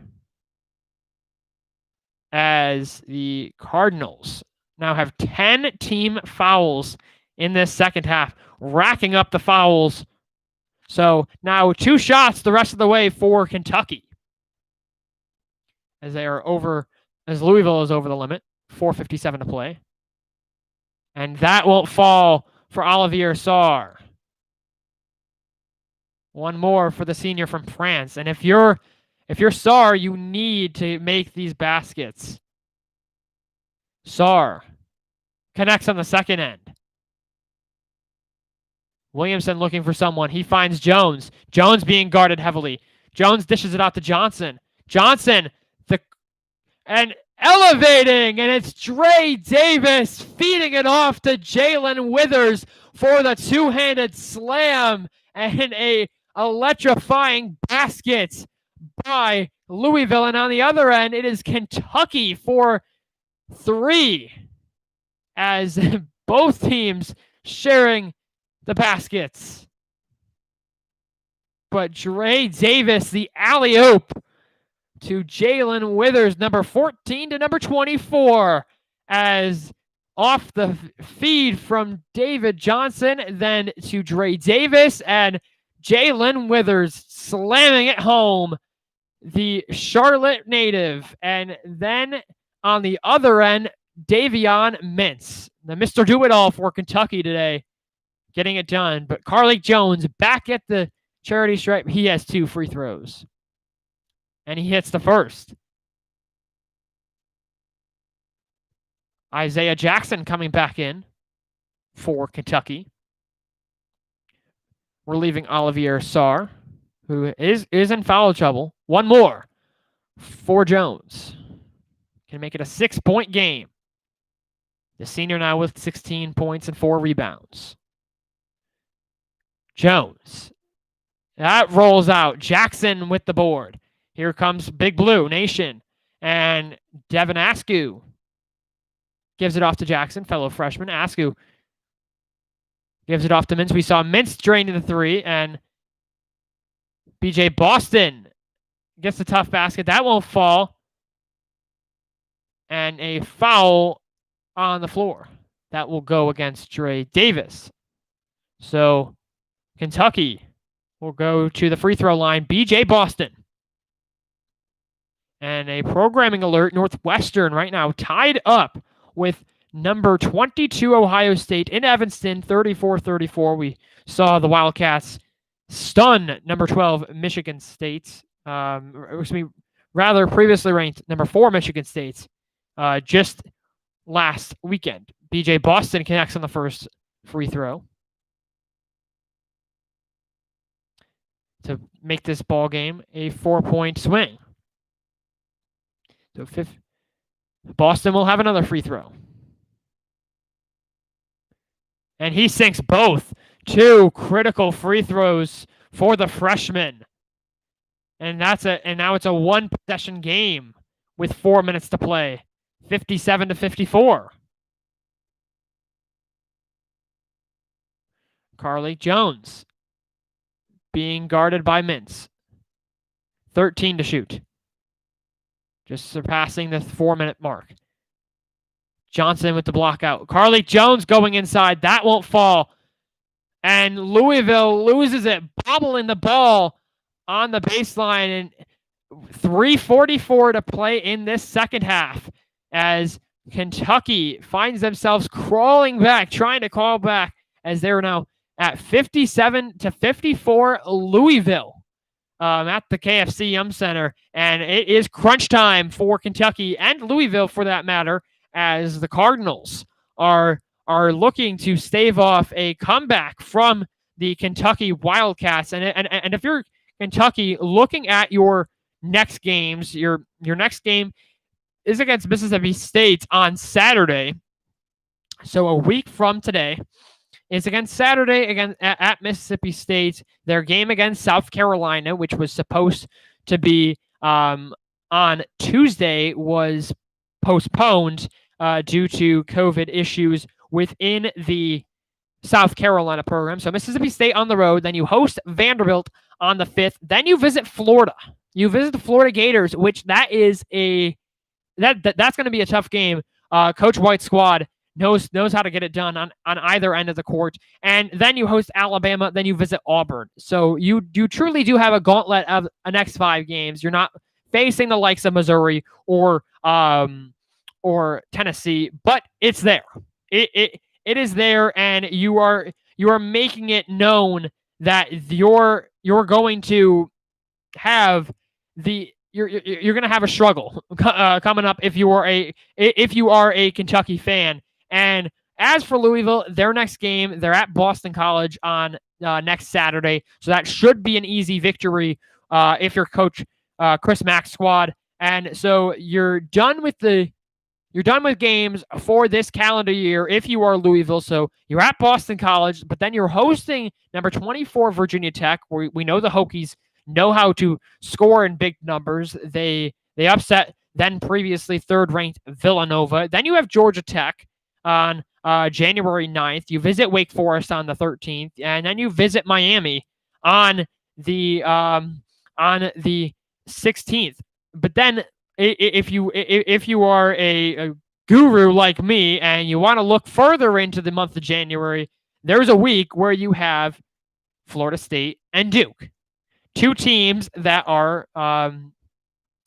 as the Cardinals now have 10 team fouls in this second half, racking up the fouls. So now 2 shots the rest of the way for Kentucky, as Louisville is over the limit, 4:57 to play. And that won't fall for Olivier Sarr. 1 more for the senior from France. And if you're Sarr, you need to make these baskets. Sarr connects on the second end. Williamson looking for someone. He finds Jones. Jones being guarded heavily. Jones dishes it out to Johnson. Johnson, and elevating, and it's Dre Davis feeding it off to Jalen Withers for the 2-handed slam, and a electrifying basket by Louisville. And on the other end, it is Kentucky for 3, as both teams sharing the baskets. But Dre Davis, the alley-oop to Jalen Withers, number 14 to number 24, as off the feed from David Johnson, then to Dre Davis, and Jalen Withers slamming it home, the Charlotte native. And then on the other end, Davion Mintz, the Mr. Do-It-All for Kentucky today, getting it done. But Carlik Jones back at the charity stripe. He has 2 free throws, and he hits the first. Isaiah Jackson coming back in for Kentucky, relieving Olivier Sarr, who is in foul trouble. 1 more for Jones. Can make it a 6-point game. The senior now with 16 points and 4 rebounds. Jones. That rolls out. Jackson with the board. Here comes Big Blue Nation. And Devin Askew gives it off to Jackson, fellow freshman. Askew gives it off to Mintz. We saw Mintz drain to the 3, and BJ Boston gets the tough basket. That won't fall. And a foul on the floor. That will go against Dre Davis. So Kentucky will go to the free throw line. BJ Boston. And a programming alert, Northwestern right now tied up with number 22 Ohio State in Evanston, 34-34. We saw the Wildcats stun number 12 Michigan State. Rather previously ranked number 4 Michigan State just last weekend. BJ Boston connects on the first free throw to make this ball game a 4-point swing. So Boston will have another free throw. And he sinks both. 2 critical free throws for the freshman. And now it's a one possession game with 4 minutes to play. 57-54. Carlik Jones being guarded by Mintz. 13 to shoot. Just surpassing the 4-minute mark. Johnson with the block out. Carlik Jones going inside. That won't fall. And Louisville loses it, bobbling the ball on the baseline. And 3:44 to play in this second half as Kentucky finds themselves crawling back, trying to call back as they're now at 57-54 Louisville. At the KFC Yum Center, and it is crunch time for Kentucky and Louisville, for that matter, as the Cardinals are looking to stave off a comeback from the Kentucky Wildcats. And if you're Kentucky, looking at your next games, your next game is against Mississippi State on Saturday. So a week from today. It's against Saturday again at Mississippi State. Their game against South Carolina, which was supposed to be on Tuesday, was postponed due to COVID issues within the South Carolina program. So Mississippi State on the road. Then you host Vanderbilt on the 5th. Then you visit Florida. You visit the Florida Gators, which that's going to be a tough game. Coach White's squad knows how to get it done on either end of the court. And then you host Alabama, then you visit Auburn. So you truly do have a gauntlet of the next 5 games. You're not facing the likes of Missouri or Tennessee, but it's there. It is there, and you are making it known that you're going to have you're going to have a struggle coming up if you are a Kentucky fan. And as for Louisville, their next game, they're at Boston College on next Saturday. So that should be an easy victory if you're Coach Chris Mack's squad. And so you're done with games for this calendar year if you are Louisville. So you're at Boston College, but then you're hosting number 24 Virginia Tech, where we know the Hokies know how to score in big numbers. They upset then previously 3rd-ranked Villanova. Then you have Georgia Tech on January 9th. You visit Wake Forest on the 13th, and then you visit Miami on the 16th. But then if you are a guru like me and you want to look further into the month of January, there's a week where you have Florida State and Duke. 2 teams that are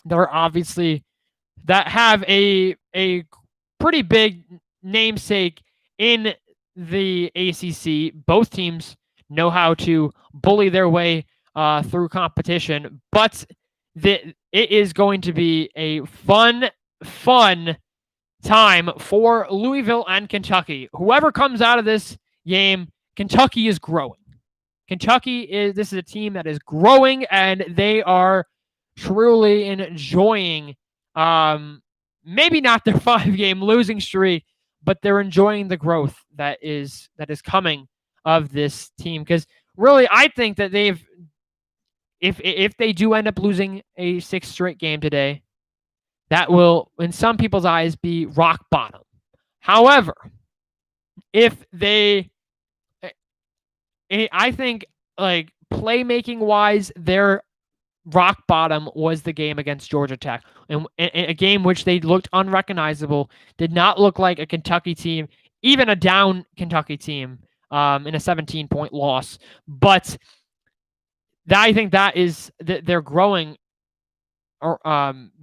obviously that have a pretty big namesake in the ACC. Both teams know how to bully their way through competition, but it is going to be a fun time for Louisville and Kentucky. Whoever comes out of this game, Kentucky is growing. This is a team that is growing, and they are truly enjoying maybe not their 5-game losing streak, but they're enjoying the growth that is coming of this team. Because really, I think that if they do end up losing a 6th straight game today, that will, in some people's eyes, be rock bottom. However, I think, like, playmaking wise, they're rock bottom was the game against Georgia Tech, and a game which they looked unrecognizable, did not look like a Kentucky team, even a down Kentucky team, in a 17-point loss. But I think that is they're growing,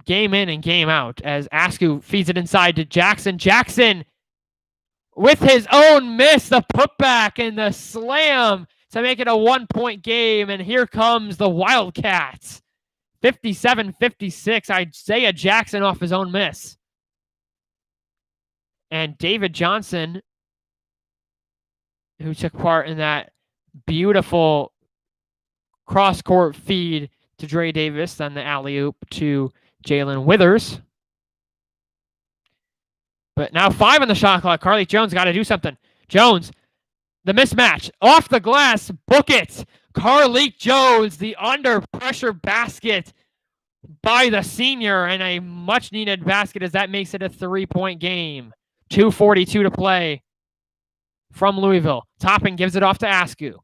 game in and game out, as Askew feeds it inside to Jackson. Jackson with his own miss, the putback and the slam to make it a 1-point game. And here comes the Wildcats. 57-56. Isaiah Jackson off his own miss. And David Johnson, who took part in that beautiful cross-court feed to Dre Davis, then the alley-oop to Jalen Withers. But now 5 on the shot clock. Carlik Jones got to do something. Jones, the mismatch. Off the glass. Book it. Carlik Jones, the under-pressure basket by the senior, and a much-needed basket as that makes it a 3-point game. 2:42 to play from Louisville. Toppin gives it off to Askew.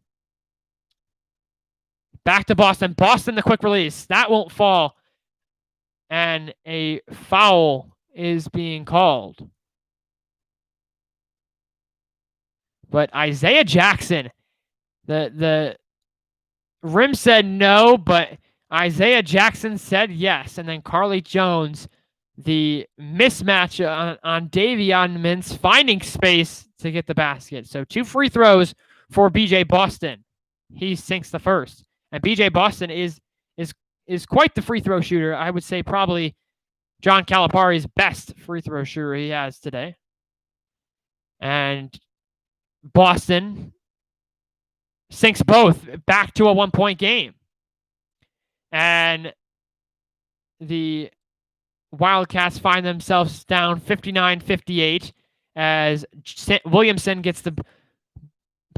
Back to Boston. Boston, the quick release. That won't fall. And a foul is being called. But Isaiah Jackson, the rim said no, but Isaiah Jackson said yes. And then Carlik Jones, the mismatch on Davion Mintz, finding space to get the basket. So 2 free throws for BJ Boston. He sinks the first. And BJ Boston is quite the free throw shooter. I would say probably John Calipari's best free throw shooter he has today. And Boston sinks both back to a 1-point game. And the Wildcats find themselves down 59-58 as Williamson gets the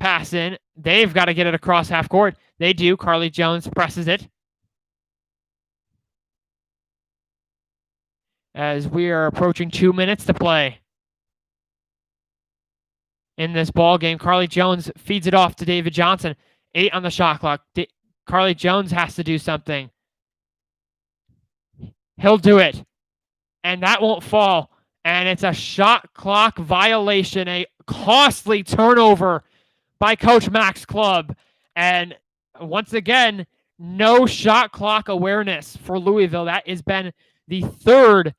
pass in. They've got to get it across half court. They do. Carlik Jones presses it. As we are approaching 2 minutes to play in this ball game, Carlik Jones feeds it off to David Johnson. 8 on the shot clock. Carlik Jones has to do something. He'll do it. And that won't fall. And it's a shot clock violation, a costly turnover by Coach Mack's club. And once again, no shot clock awareness for Louisville. That has been the third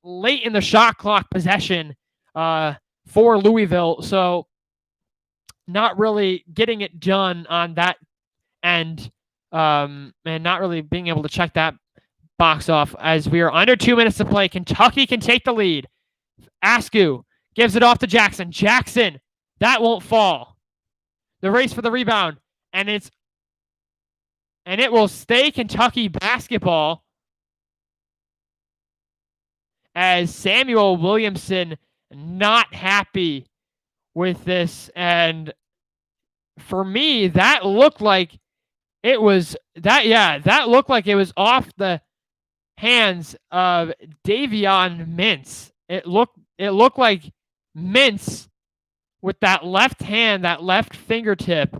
late in the shot clock possession for Louisville. So not really getting it done on that end, and not really being able to check that box off as we are under 2 minutes to play. Kentucky can take the lead. Askew gives it off to Jackson. Jackson, that won't fall. The race for the rebound, and it will stay Kentucky basketball as Samuel Williamson not happy with this. And for me, that looked like it was that looked like it was off the hands of Davion Mintz. It looked like Mintz with that left hand, that left fingertip,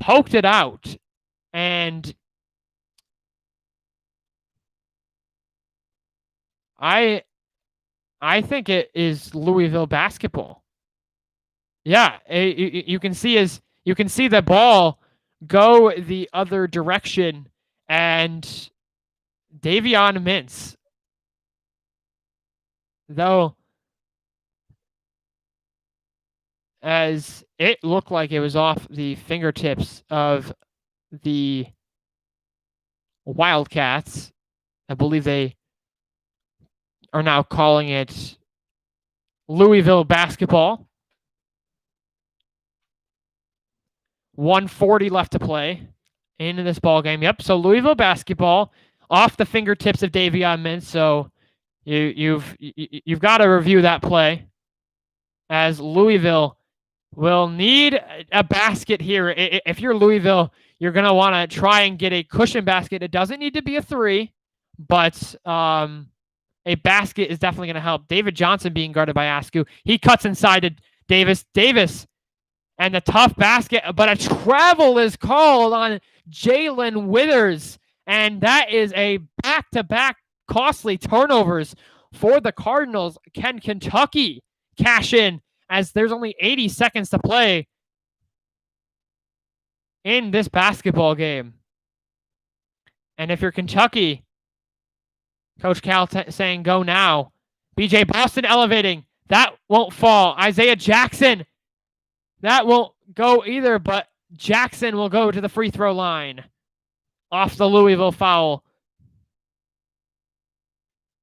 poked it out. And I think it is Louisville basketball. Yeah, you can see the ball go the other direction, and Davion Mintz, though, as it looked like it was off the fingertips of the Wildcats. I believe they are now calling it Louisville basketball. 1:40 left to play in this ball game. Yep, so Louisville basketball off the fingertips of Davion Mintz. So you've got to review that play, as Louisville will need a basket here. If you're Louisville, you're going to want to try and get a cushion basket. It doesn't need to be a 3, but a basket is definitely going to help. David Johnson being guarded by Askew. He cuts inside to Davis. Davis and the tough basket, but a travel is called on Jalen Withers. And that is a back-to-back costly turnovers for the Cardinals. Can Kentucky cash in as there's only 80 seconds to play in this basketball game? And if you're Kentucky, Coach Cal saying go now. BJ Boston elevating. That won't fall. Isaiah Jackson. That won't go either, but Jackson will go to the free throw line off the Louisville foul.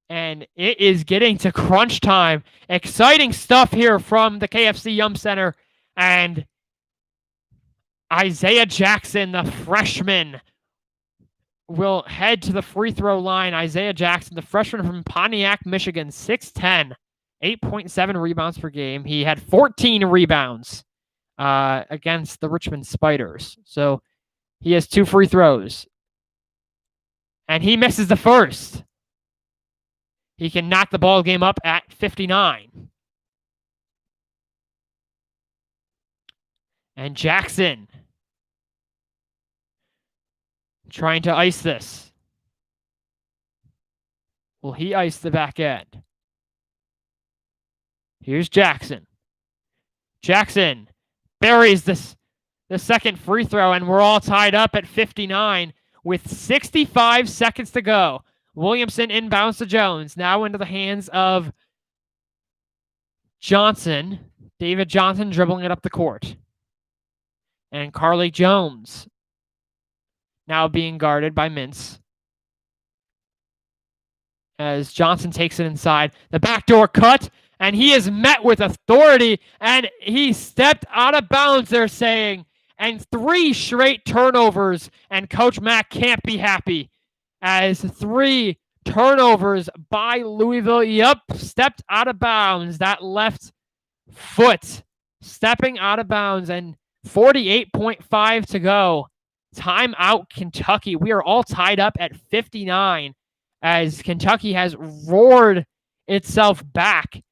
And it is getting to crunch time. Exciting stuff here from the KFC Yum Center. And Isaiah Jackson, the freshman, will head to the free throw line. Isaiah Jackson, the freshman from Pontiac, Michigan, 6'10", 8.7 rebounds per game. He had 14 rebounds against the Richmond Spiders. So he has 2 free throws. And he misses the first. He can knock the ball game up at 59. And Jackson trying to ice this. Will he ice the back end? Here's Jackson. Jackson buries the second free throw, and we're all tied up at 59 with 65 seconds to go. Williamson inbounds to Jones. Now into the hands of Johnson. David Johnson dribbling it up the court. And Carlik Jones now being guarded by Mintz. As Johnson takes it inside. The backdoor cut. And he is met with authority. And he stepped out of bounds, they're saying. And 3 straight turnovers. And Coach Mack can't be happy. As 3 turnovers by Louisville. Yep, stepped out of bounds. That left foot stepping out of bounds. And 48.5 to go. Timeout, Kentucky. We are all tied up at 59 as Kentucky has roared itself back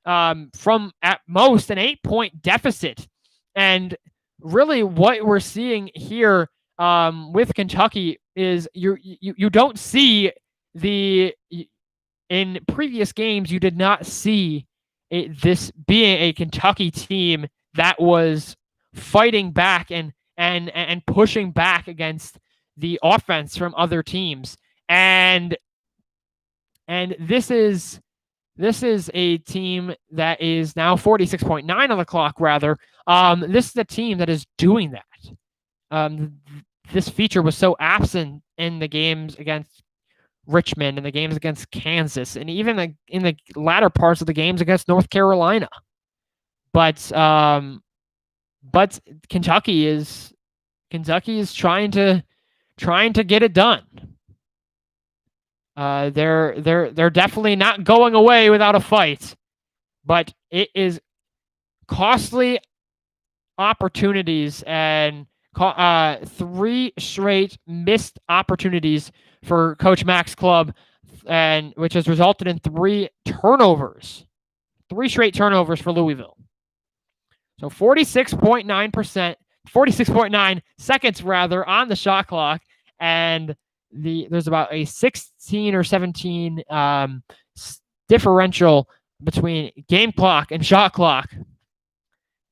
from at most an 8-point deficit. And really what we're seeing here with Kentucky is you don't see in previous games, you did not see this being a Kentucky team that was fighting back and pushing back against the offense from other teams. And this is a team that is now 46.9 on the clock, rather. This is a team that is doing that. This feature was so absent in the games against Richmond and the games against Kansas, and even in the latter parts of the games against North Carolina. But Kentucky is trying to get it done. They're definitely not going away without a fight, but it is costly opportunities and 3 straight missed opportunities for Coach Mack's club, and which has resulted in 3 turnovers, 3 straight turnovers for Louisville. So 46.9 seconds rather on the shot clock, and there's about a 16 or 17 differential between game clock and shot clock,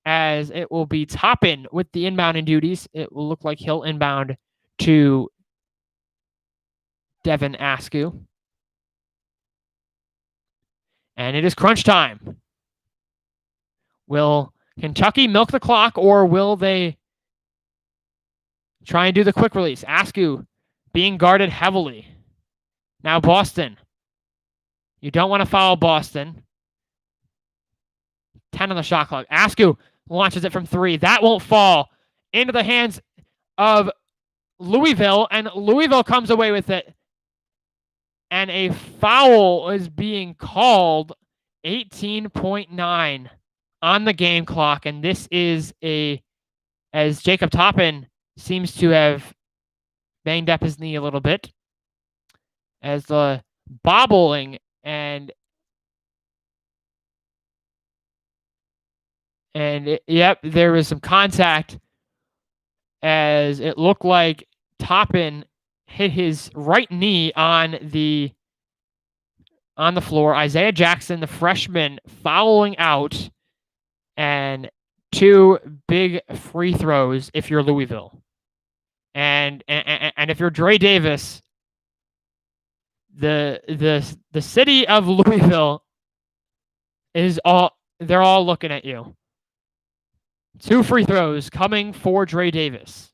as it will be Toppin with the inbounding duties. It will look like he'll inbound to Devin Askew. And it is crunch time. Will Kentucky milk the clock, or will they try and do the quick release? Askew being guarded heavily. Now Boston. You don't want to foul Boston. 10 on the shot clock. Askew launches it from 3. That won't fall. Into the hands of Louisville, and Louisville comes away with it. And a foul is being called. 18.9 on the game clock. And this is as Jacob Toppin seems to have banged up his knee a little bit, as the bobbling and there was some contact, as it looked like Toppin hit his right knee on the floor. Isaiah Jackson, the freshman, fouling out, and 2 big free throws if you're Louisville. And if you're Dre Davis, the city of Louisville they're all looking at you. 2 free throws coming for Dre Davis.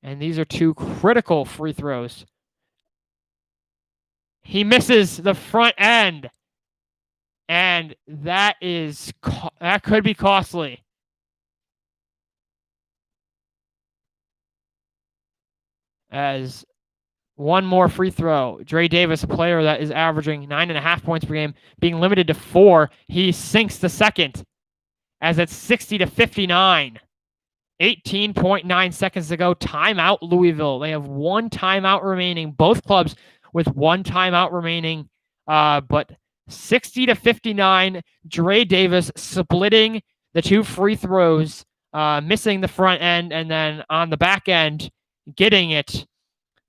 And these are 2 critical free throws. He misses the front end. And that could be costly. As one more free throw. Dre Davis, a player that is averaging 9.5 points per game, being limited to 4. He sinks the second as it's 60-59. 18.9 seconds to go. Timeout, Louisville. They have 1 timeout remaining. Both clubs with 1 timeout remaining. But 60-59. Dre Davis splitting the 2 free throws, missing the front end, and then on the back end, getting it.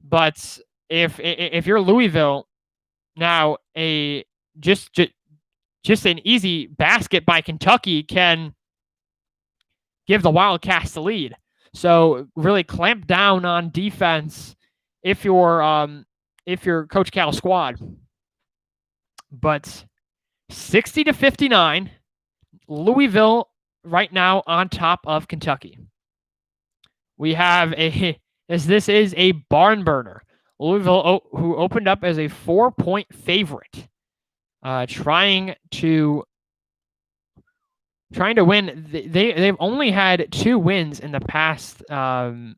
But if you're Louisville, now just an easy basket by Kentucky can give the Wildcats the lead. So really clamp down on defense if you're Coach Cal's squad. But 60-59, Louisville right now on top of Kentucky. We have this is a barn burner. Louisville, who opened up as a 4-point favorite, trying to win. They've only had 2 wins in the past, 2 or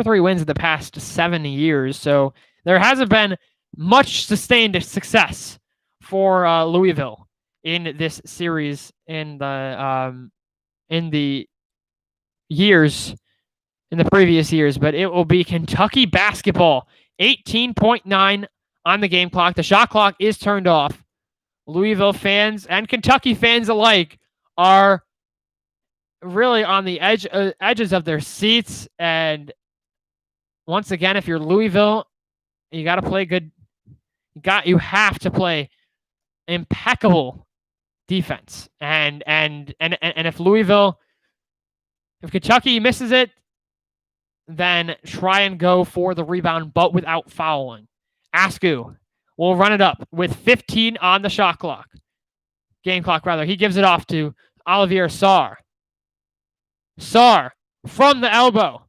3 wins in the past 7 years. So there hasn't been much sustained success for Louisville in this series in the previous years. But it will be Kentucky basketball. 18.9 on the game clock. The shot clock is turned off. Louisville fans and Kentucky fans alike are really on the edges of their seats. And once again, if you're Louisville, you got to play good. You have to play impeccable defense. And if Kentucky misses it, then try and go for the rebound, but without fouling. Askew will run it up with 15 on the shot clock. Game clock, rather. He gives it off to Olivier Sarr. Sarr from the elbow.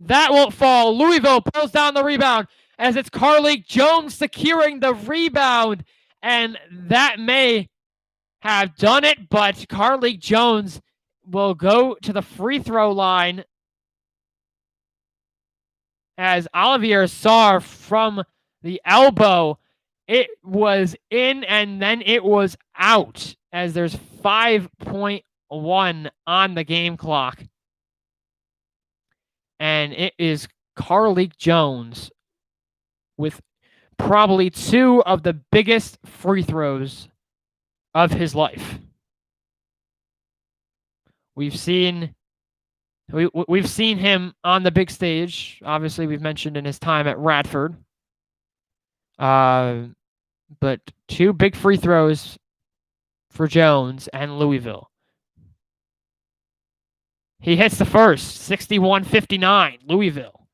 That won't fall. Louisville pulls down the rebound as it's Carlik Jones securing the rebound. And that may have done it, but Carlik Jones will go to the free throw line as Olivier Sarr from the elbow. It was in and then it was out as there's 5.1 on the game clock. And it is Carlik Jones with probably 2 of the biggest free throws of his life. We've seen him on the big stage. Obviously, we've mentioned in his time at Radford. But 2 big free throws for Jones and Louisville. He hits the first, 61-59, Louisville.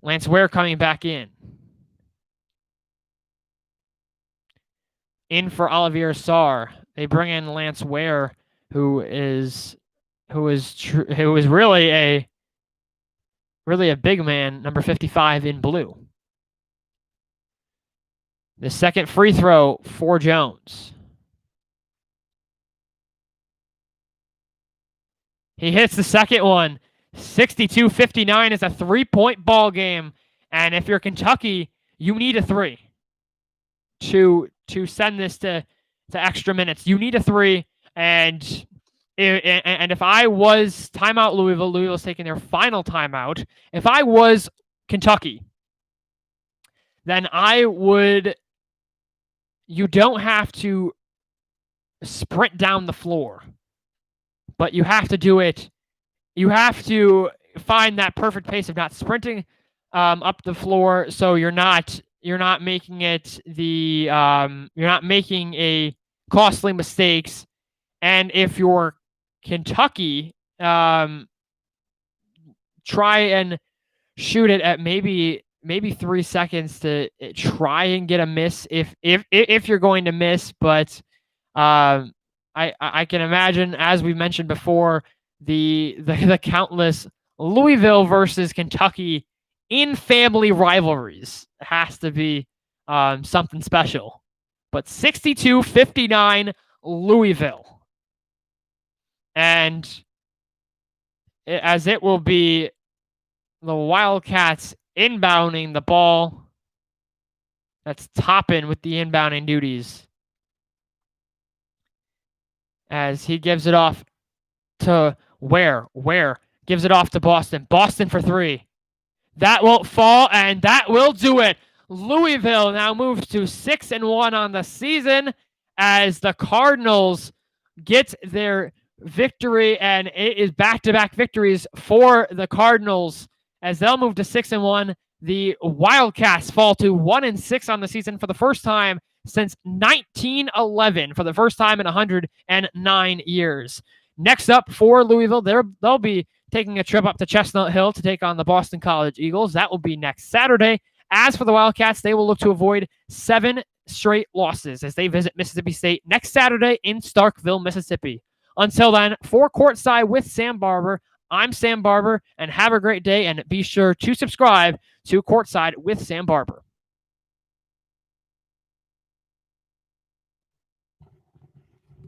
Lance Ware coming back in. In for Olivier Sarr. They bring in Lance Ware, who is really a big man, number 55 in blue. The second free throw for Jones. He hits the second one. 62-59 is a 3-point ball game. And if you're Kentucky, you need a 3 to send this to extra minutes. You need a 3. And if I was timeout Louisville's taking their final timeout. If I was Kentucky, then you don't have to sprint down the floor, but you have to do it. You have to find that perfect pace of not sprinting up the floor, so you're not making it you're not making a costly mistakes. And if you're Kentucky, try and shoot it at maybe 3 seconds to try and get a miss if you're going to miss. But I can imagine, as we mentioned before, the countless Louisville versus Kentucky in family rivalries has to be something special. But 62-59 Louisville. And as it will be the Wildcats inbounding the ball. That's Toppin with the inbounding duties. As he gives it off to Ware gives it off to Boston. Boston for three. That won't fall, and that will do it. Louisville now moves to 6-1 on the season as the Cardinals get their victory, and it is back-to-back victories for the Cardinals as they'll move to 6-1. The Wildcats fall to 1-6 on the season for the first time since 1911, for the first time in 109 years. Next up for Louisville, they'll be taking a trip up to Chestnut Hill to take on the Boston College Eagles. That will be next Saturday. As for the Wildcats, they will look to avoid 7 straight losses as they visit Mississippi State next Saturday in Starkville, Mississippi. Until then, for Courtside with Sam Barber, I'm Sam Barber, and have a great day, and be sure to subscribe to Courtside with Sam Barber.